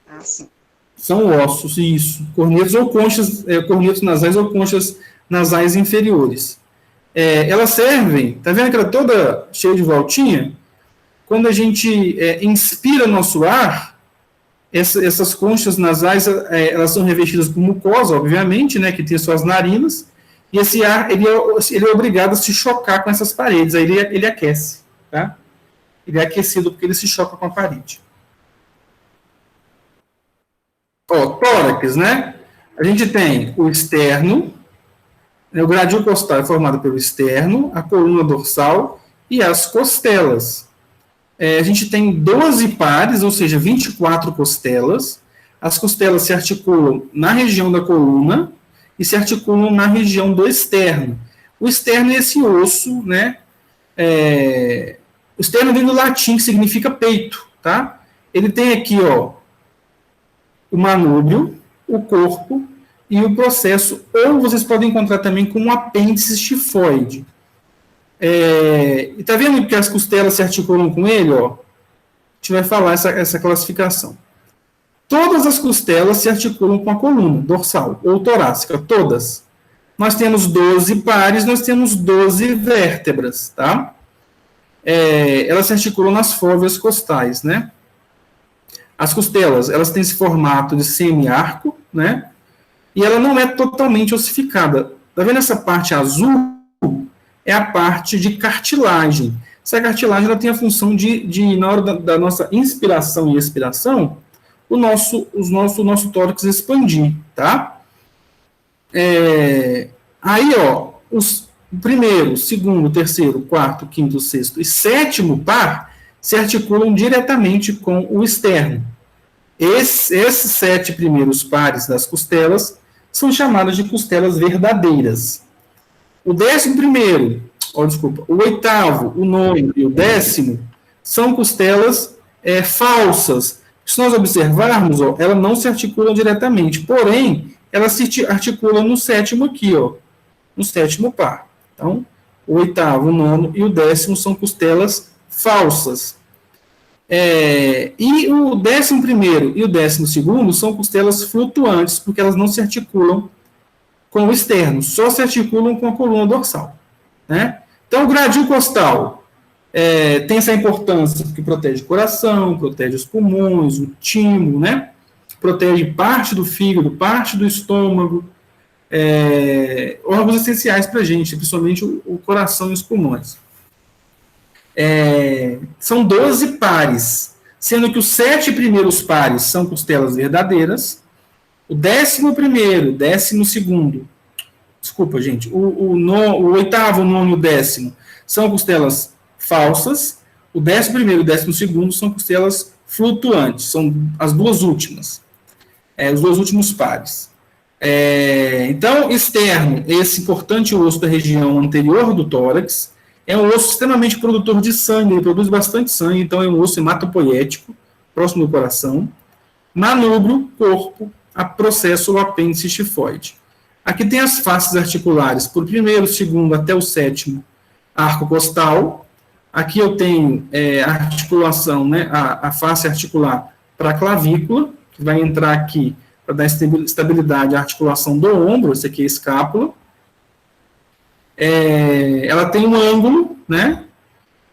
Speaker 8: Ah, sim.
Speaker 1: São ossos, isso. Cornetos ou conchas, cornetos nasais ou conchas nasais inferiores. Elas servem, tá vendo que ela é toda cheia de voltinha? Quando a gente inspira nosso ar, essas conchas nasais, elas são revestidas por mucosa, obviamente, né, que tem suas narinas, e esse ar, ele é obrigado a se chocar com essas paredes, aí ele aquece, tá? Ele é aquecido porque ele se choca com a parede. Ó, tórax, né? A gente tem o externo, o gradil costal é formado pelo externo, a coluna dorsal e as costelas. A gente tem 12 pares, ou seja, 24 costelas. As costelas se articulam na região da coluna e se articulam na região do externo. O externo é esse osso, né? O externo vem do latim, que significa peito, tá? Ele tem aqui, ó, o manúbio, o corpo e o processo, ou vocês podem encontrar também com um apêndice tifoide. E tá vendo que as costelas se articulam com ele, ó? A gente vai falar essa classificação. Todas as costelas se articulam com a coluna dorsal ou torácica, todas. Nós temos 12 pares, nós temos 12 vértebras, tá? Elas se articulam nas fóveas costais, né? As costelas, elas têm esse formato de semiarco, né? E ela não é totalmente ossificada. Tá vendo essa parte azul? É a parte de cartilagem. Essa cartilagem, ela tem a função de na hora da nossa inspiração e expiração, o nosso tórax expandir, tá? Aí, ó, o primeiro, segundo, terceiro, quarto, quinto, sexto e sétimo par se articulam diretamente com o externo. Esses 7 primeiros pares das costelas são chamadas de costelas verdadeiras. O 11º, o 8º, o 9º e o 10º são costelas falsas. Se nós observarmos, ó, elas não se articulam diretamente, porém, elas se articulam no 7º aqui, ó, no 7º par. Então, o 8º, o 9º e o 10º são costelas falsas. E o 11º e o 12º são costelas flutuantes, porque elas não se articulam com o externo, só se articulam com a coluna dorsal, né? Então, o gradil costal tem essa importância, porque protege o coração, protege os pulmões, o timo, né? Protege parte do fígado, parte do estômago, órgãos essenciais para a gente, principalmente o coração e os pulmões. São 12 pares, sendo que os 7 primeiros pares são costelas verdadeiras, o 11º, 12º, desculpa, gente, o 8º, o 9º e o 10º são costelas falsas, o 11º e o 12º são costelas flutuantes, são as duas últimas, os dois últimos pares. Então, externo, esse importante osso da região anterior do tórax, É um osso extremamente produtor de sangue, ele produz bastante sangue, então é um osso hematopoético, próximo do coração. Manubro, corpo, a processo ou apêndice xifoide. Aqui tem as faces articulares, por primeiro, segundo até o sétimo, arco costal. Aqui eu tenho a articulação, né, a face articular para a clavícula, que vai entrar aqui para dar estabilidade à articulação do ombro, esse aqui é a escápula. Ela tem um ângulo, né,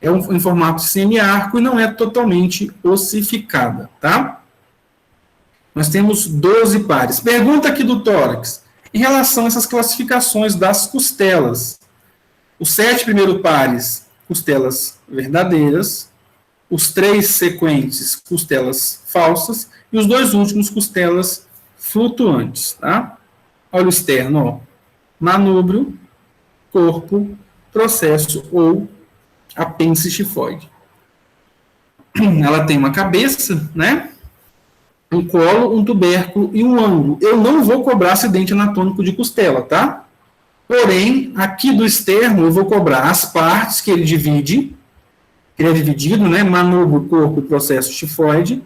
Speaker 1: em formato de semiarco e não é totalmente ossificada, tá? Nós temos 12 pares. Pergunta aqui do tórax, em relação a essas classificações das costelas. Os 7 primeiros pares, costelas verdadeiras, os 3 sequentes, costelas falsas, e os 2 últimos, costelas flutuantes, tá? Olha o externo, ó. Manúbrio, corpo, processo ou apêndice xifoide. Ela tem uma cabeça, né? Um colo, um tubérculo e um ângulo. Eu não vou cobrar acidente anatômico de costela, tá? Porém, aqui do externo, eu vou cobrar as partes que ele divide, que ele é dividido, né? Manúbrio, corpo e processo xifoide.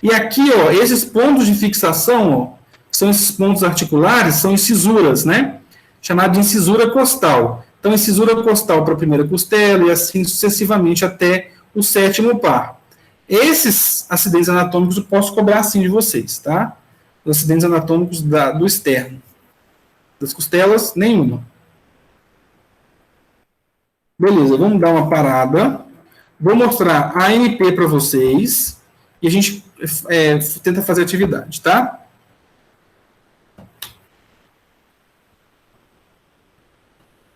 Speaker 1: E aqui, ó, esses pontos de fixação, ó, são esses pontos articulares, são incisuras, né? Chamado de incisura costal. Então, incisura costal para a primeira costela e assim sucessivamente até o 7º par. Esses acidentes anatômicos eu posso cobrar assim de vocês, tá? Os acidentes anatômicos do externo. Das costelas, nenhuma. Beleza, vamos dar uma parada. Vou mostrar a ANP para vocês e a gente tenta fazer atividade, tá?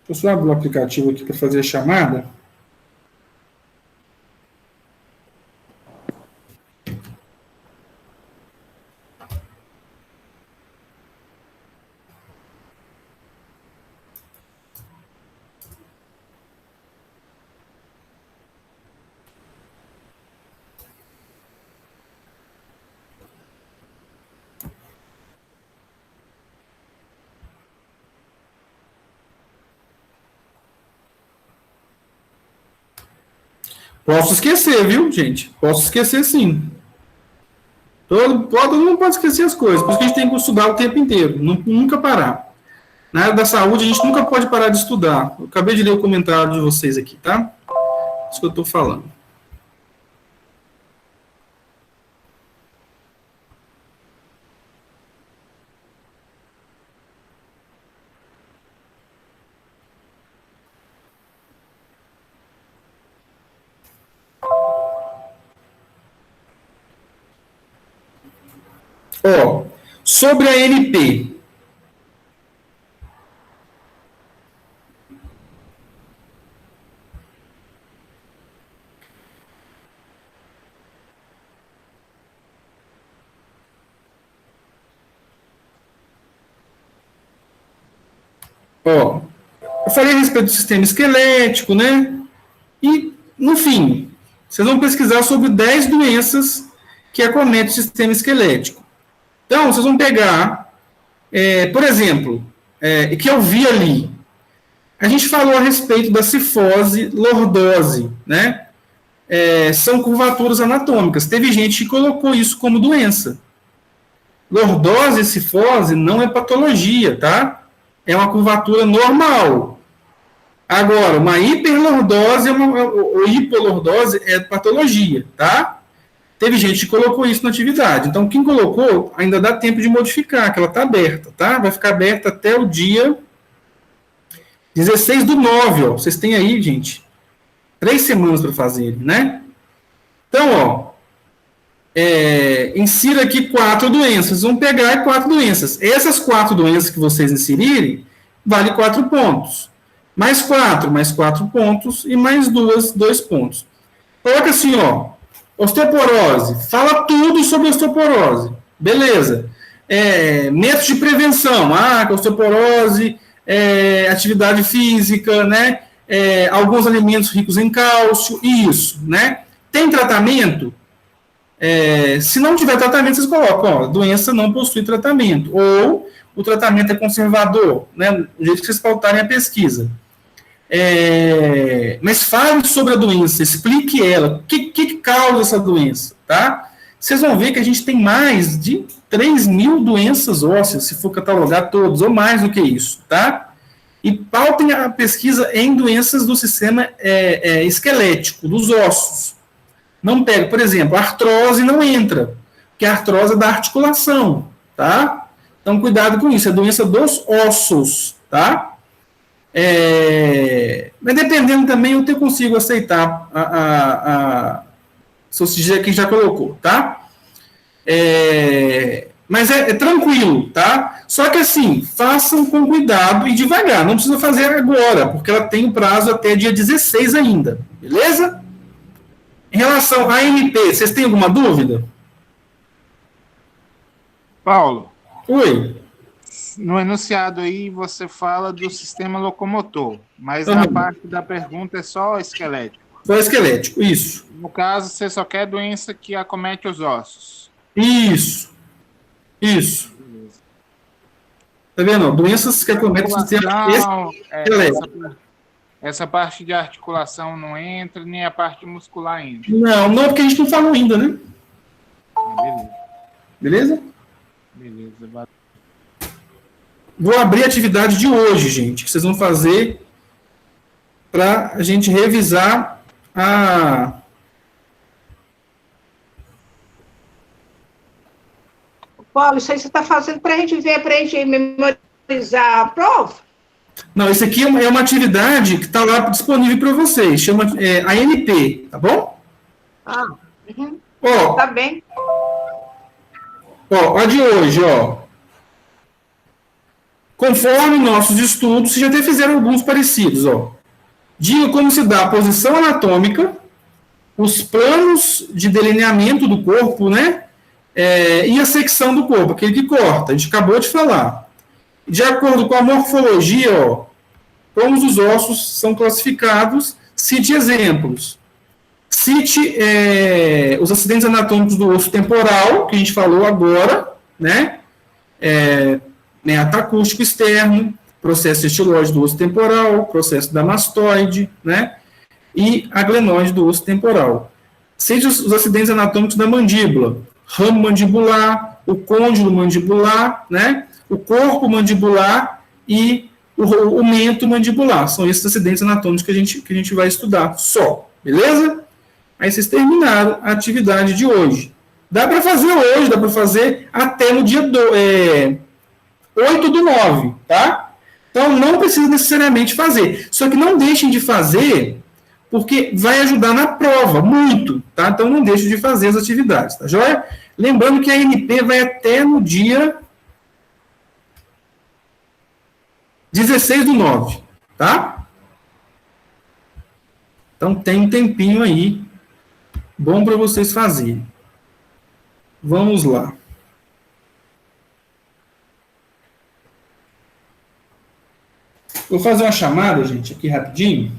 Speaker 1: Deixa eu só abrir o aplicativo aqui para fazer a chamada. Posso esquecer, viu, gente? Posso esquecer, sim. Todo mundo pode esquecer as coisas, por isso que a gente tem que estudar o tempo inteiro, nunca parar. Na área da saúde, a gente nunca pode parar de estudar. Eu acabei de ler o comentário de vocês aqui, tá? Isso que eu estou falando. Ó, sobre a ANP. Ó, eu falei a respeito do sistema esquelético, né? E, no fim, vocês vão pesquisar sobre 10 doenças que acometem o sistema esquelético. Então, vocês vão pegar, por exemplo, que eu vi ali. A gente falou a respeito da cifose, lordose, né? São curvaturas anatômicas. Teve gente que colocou isso como doença. Lordose e cifose não é patologia, tá? É uma curvatura normal. Agora, uma hiperlordose ou hipolordose é patologia, tá? Teve gente que colocou isso na atividade. Então, quem colocou, ainda dá tempo de modificar, que ela está aberta, tá? Vai ficar aberta até o dia 16/9, ó. Vocês têm aí, gente, 3 semanas para fazer, né? Então, ó, insira aqui 4 doenças. Vamos pegar 4 doenças. Essas 4 doenças que vocês inserirem, vale 4 pontos. Mais 4 pontos e mais 2 pontos. Coloca assim, ó. Osteoporose, fala tudo sobre osteoporose. Beleza. Métodos de prevenção, osteoporose, atividade física, né? Alguns alimentos ricos em cálcio, isso, né? Tem tratamento? Se não tiver tratamento, vocês colocam, ó, doença não possui tratamento, ou o tratamento é conservador, né? Do jeito que vocês pautarem a pesquisa. Mas fale sobre a doença, explique ela, o que causa essa doença, tá? Vocês vão ver que a gente tem mais de 3.000 doenças ósseas, se for catalogar todos, ou mais do que isso, tá? E pautem a pesquisa em doenças do sistema esquelético, dos ossos. Não pega, por exemplo, a artrose não entra, porque a artrose é da articulação, tá? Então, cuidado com isso, é doença dos ossos, tá? Mas dependendo também, eu consigo aceitar se você dizer que já colocou, tá? Mas é tranquilo, tá? Só que assim, façam com cuidado e devagar, não precisa fazer agora, porque ela tem o prazo até dia 16 ainda, beleza? Em relação à ANP, vocês têm alguma dúvida?
Speaker 3: Paulo,
Speaker 1: Oi.
Speaker 3: no enunciado aí você fala do sistema locomotor, mas na parte da pergunta é só esquelético.
Speaker 1: Só esquelético, isso.
Speaker 3: No caso, você só quer doença que acomete os ossos.
Speaker 1: Isso. Tá vendo? Doenças que acometem o sistema esquelético.
Speaker 3: Essa parte de articulação não entra, nem a parte muscular entra.
Speaker 1: Não, porque a gente não falou ainda, né?
Speaker 3: Beleza?
Speaker 1: Beleza? Vou abrir a atividade de hoje, gente, que vocês vão fazer para a gente revisar
Speaker 2: Paulo, isso aí você está fazendo para a gente ver, para a gente memorizar a prova?
Speaker 1: Não, isso aqui é uma atividade que está lá disponível para vocês, chama ANP, tá bom?
Speaker 2: Uhum.
Speaker 1: Ó,
Speaker 2: Tá bem.
Speaker 1: Ó, a de hoje, ó. Conforme nossos estudos, vocês já até fizeram alguns parecidos, ó. Diga como se dá a posição anatômica, os planos de delineamento do corpo, né? E a secção do corpo, aquele que corta, a gente acabou de falar. De acordo com a morfologia, ó, como os ossos são classificados, cite exemplos. Cite os acidentes anatômicos do osso temporal, que a gente falou agora, né? Metacústico externo, processo estilóide do osso temporal, processo da mastoide, né? E a glenoide do osso temporal. Cite os acidentes anatômicos da mandíbula, ramo mandibular, o côndilo mandibular, né? O corpo mandibular e o mento mandibular. São esses acidentes anatômicos que a gente vai estudar só, beleza? Aí vocês terminaram a atividade de hoje. Dá para fazer hoje, dá para fazer até no dia 8/9, tá? Então, não precisa necessariamente fazer. Só que não deixem de fazer, porque vai ajudar na prova, muito, tá? Então, não deixem de fazer as atividades, tá joia? Lembrando que a ANP vai até no dia 16/9, tá? Então, tem um tempinho aí, bom para vocês fazerem. Vamos lá. Vou fazer uma chamada, gente, aqui rapidinho.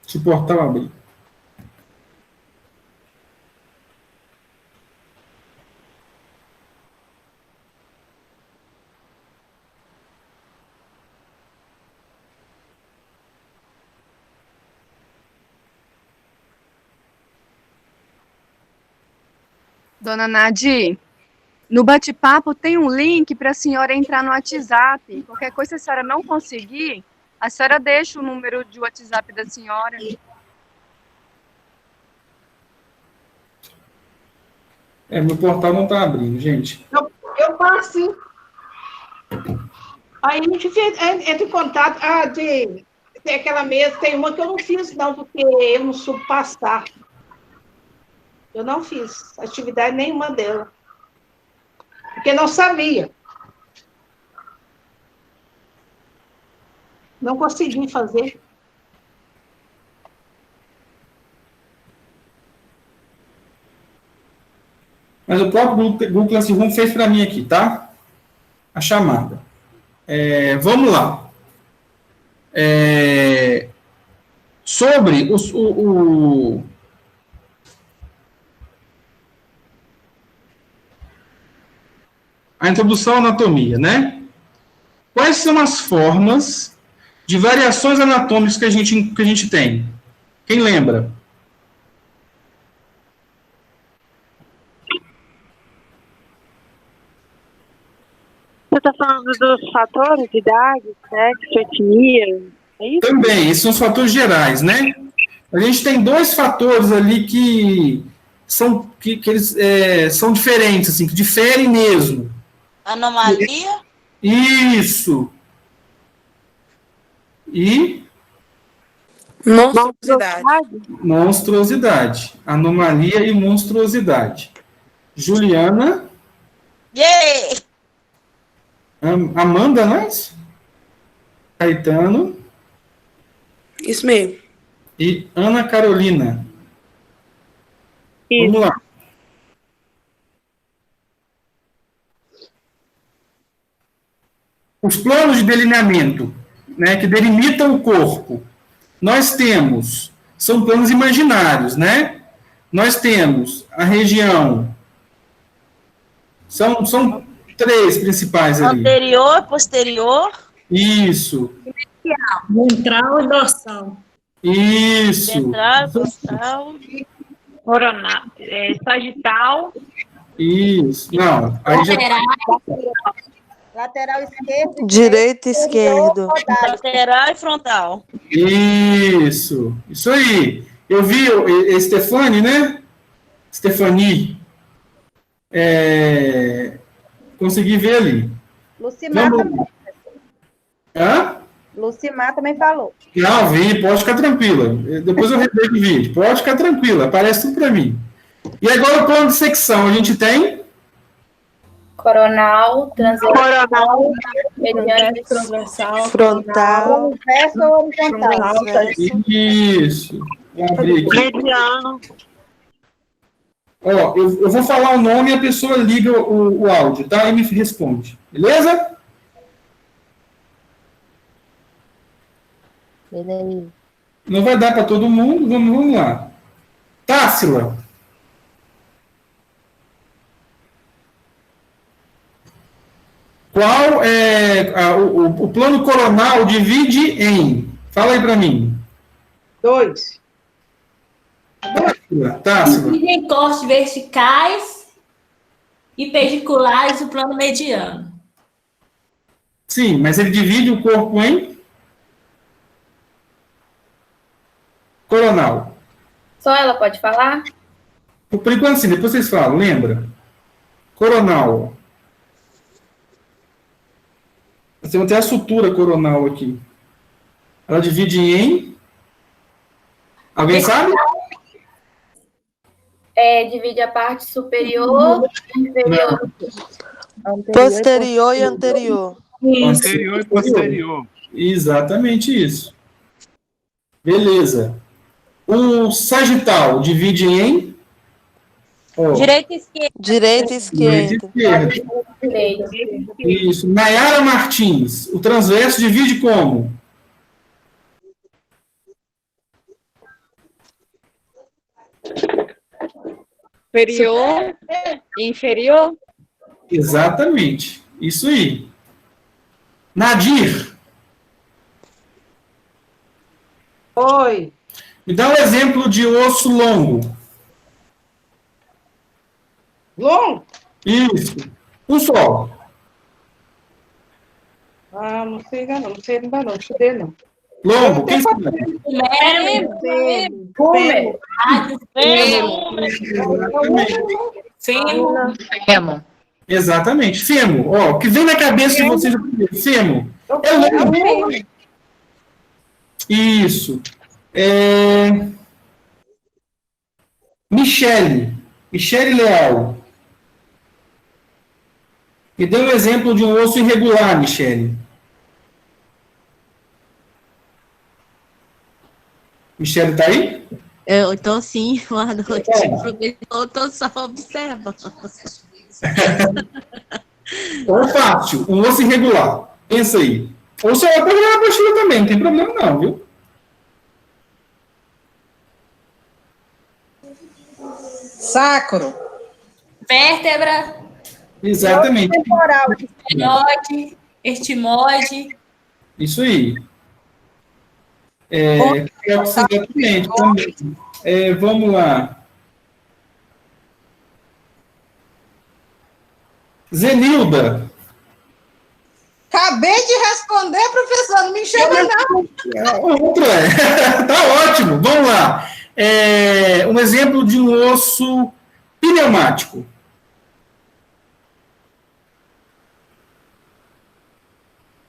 Speaker 1: Se o portal abrir.
Speaker 9: Dona Nadi, no bate-papo tem um link para a senhora entrar no WhatsApp. Qualquer coisa, se a senhora não conseguir, a senhora deixa o número de WhatsApp da senhora.
Speaker 1: Meu portal não está abrindo, gente.
Speaker 2: Eu faço sim. Aí a gente entra em contato. Tem aquela mesa, tem uma que eu não fiz, não, porque eu não soube passar. Eu não fiz atividade nenhuma dela. Porque não sabia. Não consegui fazer.
Speaker 1: Mas o próprio Google Classroom fez para mim aqui, tá? a chamada. Vamos lá. Sobre a introdução à anatomia, né? Quais são as formas de variações anatômicas que a gente tem? Quem lembra?
Speaker 10: Você está falando dos fatores, idade, sexo, etnia, é isso?
Speaker 1: Também, esses são os fatores gerais, né? A gente tem dois fatores ali que eles são diferentes, assim, que diferem mesmo.
Speaker 8: Anomalia?
Speaker 1: Isso. E? Monstruosidade. Anomalia e monstruosidade. Juliana?
Speaker 8: Yeah!
Speaker 1: Amanda, não é isso? Caetano?
Speaker 10: Isso mesmo.
Speaker 1: E Ana Carolina? Vamos lá. Os planos de delineamento, né, que delimitam o corpo, são planos imaginários, né? Nós temos a região, são três principais ali.
Speaker 8: Anterior, posterior.
Speaker 1: Isso.
Speaker 11: Ventral e dorsal.
Speaker 1: Isso.
Speaker 8: Ventral, dorsal.
Speaker 7: Coronal, sagital.
Speaker 1: Isso. Não, aí já...
Speaker 12: Lateral esquerdo.
Speaker 6: Direito e esquerdo.
Speaker 8: Lateral e frontal.
Speaker 1: Isso aí. Eu vi Stefani, né? Stefani. Consegui ver ali.
Speaker 12: Lucimar também.
Speaker 1: Hã?
Speaker 12: Lucimar também falou.
Speaker 1: Não, vi, pode ficar tranquila. Depois eu revejo o vídeo. Pode ficar tranquila, aparece tudo para mim. E agora o plano de secção, a gente tem?
Speaker 4: Coronal, transversal, mediano,
Speaker 11: transversal,
Speaker 6: Frontal.
Speaker 12: Transverso ou horizontal?
Speaker 1: Isso. Vou abrir aqui.
Speaker 10: Mediano.
Speaker 1: Ó, eu vou falar o nome e a pessoa liga o áudio, tá? E me responde. Beleza?
Speaker 12: Beleza.
Speaker 1: Não vai dar para todo mundo, vamos lá. Társila. Qual é o plano coronal divide em? Fala aí para mim.
Speaker 2: 2.
Speaker 1: Társila.
Speaker 11: Divide em cortes verticais e perpendiculares o plano mediano.
Speaker 1: Sim, mas ele divide o corpo em coronal.
Speaker 4: Só ela pode falar?
Speaker 1: Por enquanto, sim, depois vocês falam, lembra? Coronal. Você tem até a sutura coronal aqui. Ela divide em... Alguém sabe?
Speaker 4: Divide a parte superior e inferior.
Speaker 6: Posterior e anterior.
Speaker 3: Anterior e posterior.
Speaker 1: Exatamente isso. Beleza. O sagital divide em...
Speaker 7: Direita e esquerda.
Speaker 6: Direita e esquerda.
Speaker 1: Isso. Nayara Martins, o transverso divide como?
Speaker 7: Superior e inferior.
Speaker 1: Exatamente. Isso aí. Nadir.
Speaker 2: Oi.
Speaker 1: Me dá um exemplo de osso longo.
Speaker 2: Longo?
Speaker 1: Isso. Um só.
Speaker 2: Não sei ainda não. Não sei ainda não. Estudei não.
Speaker 1: Longo. Quem sabe?
Speaker 2: Fêmur.
Speaker 1: Exatamente. Fêmur. Ó, o que vem na cabeça de vocês? Fêmur. É longo. Isso. Michele Leal. Me dê um exemplo de um osso irregular, Michele. Michele está aí?
Speaker 11: Eu estou sim, boa noite. Eu estou só observando.
Speaker 1: Então, fácil, um osso irregular. Pensa aí. Ou você pode olhar na apostila também, não tem problema não, viu?
Speaker 2: Sacro.
Speaker 11: Vértebra.
Speaker 1: Exatamente.
Speaker 12: Temporal.
Speaker 11: Esfenoide. Estimoide.
Speaker 1: Isso aí. Exatamente. Também. Vamos lá. Zenilda.
Speaker 2: Acabei de responder, professor, não me chama não.
Speaker 1: Outro Tá ótimo. Vamos lá. Um exemplo de um osso pneumático.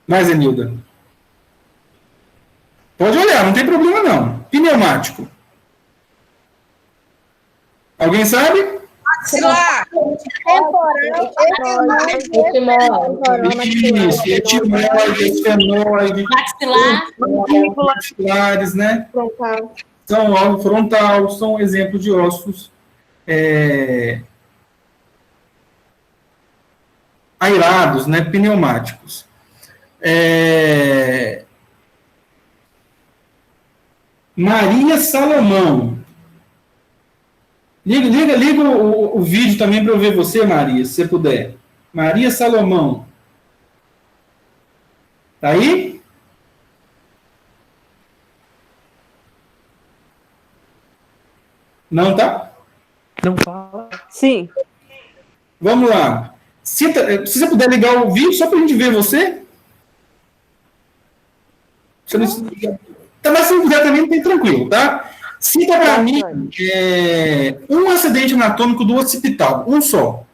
Speaker 1: Mais, Zenilda. Pode olhar, não tem problema não. Pneumático. Alguém sabe?
Speaker 2: Maxilar.
Speaker 1: Isso, etimoide, esfenoide. Maxilares, né? São órgão frontal, são exemplos de ossos airados, né? Pneumáticos. Maria Salomão. Liga o vídeo também para eu ver você, Maria, se você puder. Maria Salomão. Tá aí? Não tá?
Speaker 10: Não fala. Sim.
Speaker 1: Vamos lá. Se você puder ligar o vídeo, só para a gente ver você. Mas se não puder também, tem tranquilo, tá? Cita para mim um acidente anatômico do occipital, um só.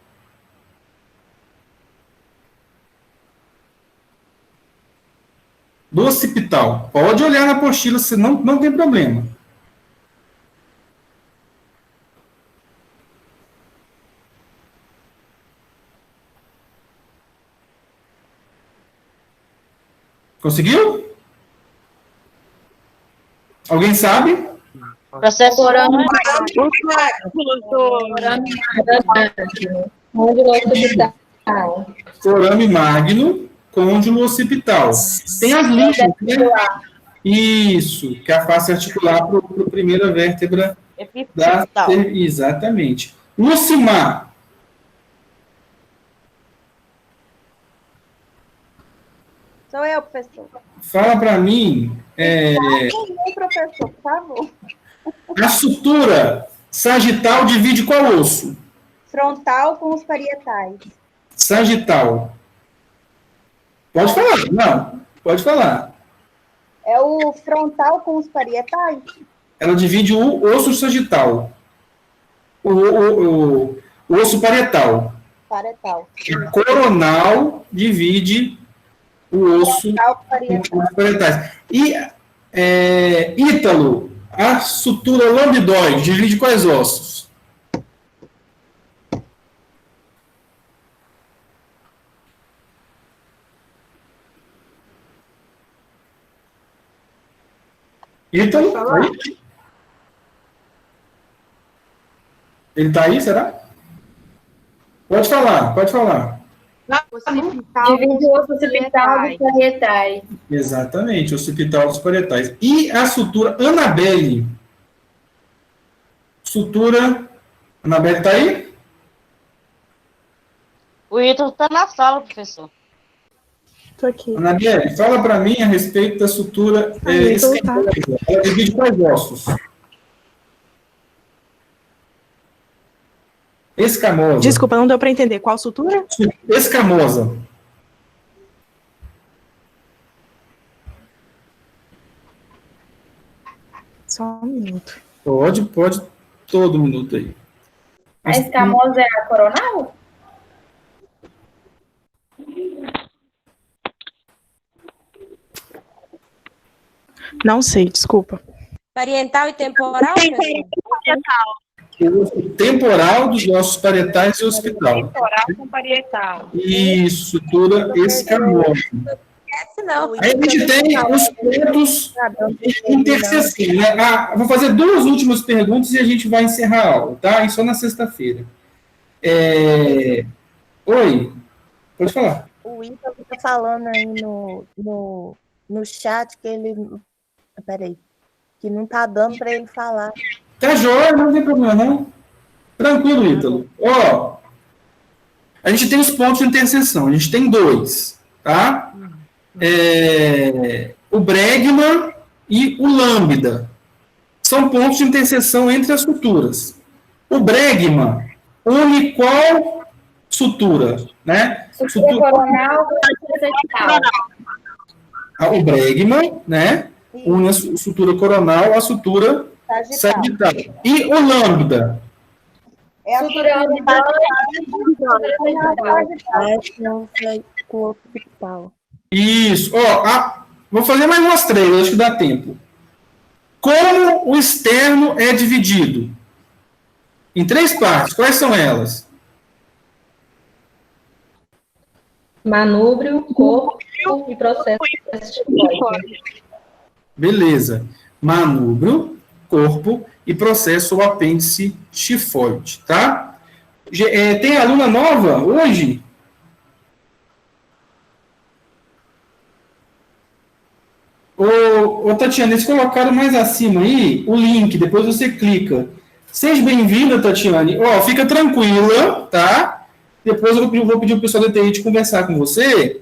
Speaker 1: Do occipital. Pode olhar na apostila, se não tem problema. Conseguiu? Alguém sabe?
Speaker 8: Processo
Speaker 4: Forame
Speaker 1: magno, cônjulo occipital. Tem as linhas, né? Isso, que é a face articular para a primeira vértebra da... Exatamente. Lucimar.
Speaker 12: Sou eu, professor.
Speaker 1: Fala para mim...
Speaker 12: professor, por favor.
Speaker 1: A sutura sagital divide qual osso?
Speaker 12: Frontal com os parietais.
Speaker 1: Sagital. Pode falar. Não, pode falar.
Speaker 12: É o frontal com os parietais?
Speaker 1: Ela divide o osso sagital. O osso parietal.
Speaker 12: Parietal.
Speaker 1: A coronal divide o osso com os parietais. E Ítalo, a sutura lambdoide divide quais ossos? Ítalo? Ele está aí, será? Pode falar, pode falar.
Speaker 4: Divide o osso occipital dos parietais.
Speaker 1: Exatamente, occipital dos parietais. E a sutura Annabelle? Sutura... Annabelle está aí?
Speaker 8: O Ítalo está na sala, professor.
Speaker 10: Estou aqui.
Speaker 1: Annabelle, fala para mim a respeito da sutura escamosa. Ela divide quais ossos? Escamosa.
Speaker 10: Desculpa, não deu para entender. Qual sutura?
Speaker 1: Escamosa.
Speaker 10: Só um minuto.
Speaker 1: Pode, todo minuto aí.
Speaker 4: A escamosa é a coronal?
Speaker 10: Não sei, desculpa.
Speaker 12: Parietal e temporal?
Speaker 1: O temporal dos ossos parietais e occipital.
Speaker 5: Temporal com parietal.
Speaker 1: Isso, sutura escamosa.
Speaker 12: Não.
Speaker 1: Aí a gente tem os pontos de interseção, né? Vou fazer duas últimas perguntas e a gente vai encerrar a aula, tá? E só na sexta-feira. Oi, Pode falar.
Speaker 6: O Ítalo tá falando aí no chat que ele... Peraí. Que não tá dando para ele falar.
Speaker 1: Tá jóia, não tem problema, não. Tranquilo, Ítalo. Ó, a gente tem os pontos de interseção. A gente tem 2, tá? O bregma e o lambda. São pontos de interseção entre as suturas. O bregma une qual sutura? Né?
Speaker 4: Sutura coronal e sagital.
Speaker 1: O bregma, né? Une a sutura coronal à sutura sagital. E o lambda?
Speaker 4: Sutura orbital e
Speaker 6: sagital.
Speaker 1: Isso. Ó, vou fazer mais umas 3, acho que dá tempo. Como o externo é dividido? Em 3 partes. Quais são elas?
Speaker 13: Manúbrio, corpo e processo tifoide.
Speaker 1: Beleza. Manúbrio, corpo e processo ou apêndice tifoide, tá? Tem aluna nova hoje? Ô, Tatiana, eles colocaram mais acima aí o link, depois você clica. Seja bem-vinda, Tatiane. Ó, fica tranquila, tá? Depois eu vou pedir o pessoal da TI de conversar com você,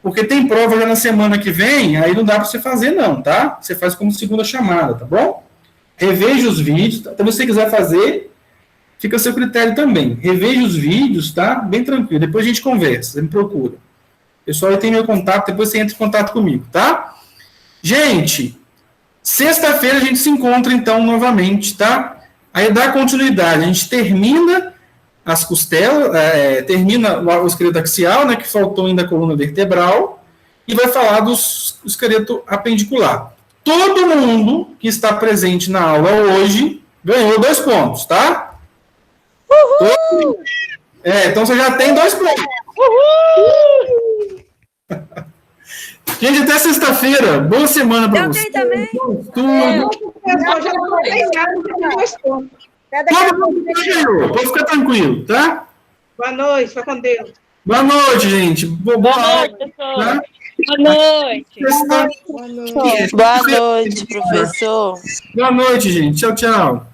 Speaker 1: porque tem prova já na semana que vem, aí não dá para você fazer não, tá? Você faz como segunda chamada, tá bom? Reveja os vídeos, tá? Então, se você quiser fazer, fica a seu critério também. Reveja os vídeos, tá? Bem tranquilo. Depois a gente conversa, você me procura. Pessoal, tem meu contato, depois você entra em contato comigo, tá? Gente, sexta-feira a gente se encontra, então, novamente, tá? Aí dá continuidade, a gente termina as costelas, termina o esqueleto axial, né, que faltou ainda a coluna vertebral, e vai falar do esqueleto apendicular. Todo mundo que está presente na aula hoje ganhou 2 pontos, tá? Uhul! Então você já tem 2 pontos. Uhul! Gente, até sexta-feira. Boa semana para vocês.
Speaker 5: Também.
Speaker 1: Pode ficar tranquilo, tá?
Speaker 2: Boa noite, fica com Deus.
Speaker 1: Boa noite, gente. Boa
Speaker 11: noite, professor.
Speaker 1: Tá?
Speaker 11: Boa noite.
Speaker 6: Boa noite, professor.
Speaker 1: Boa noite, gente. Tchau, tchau.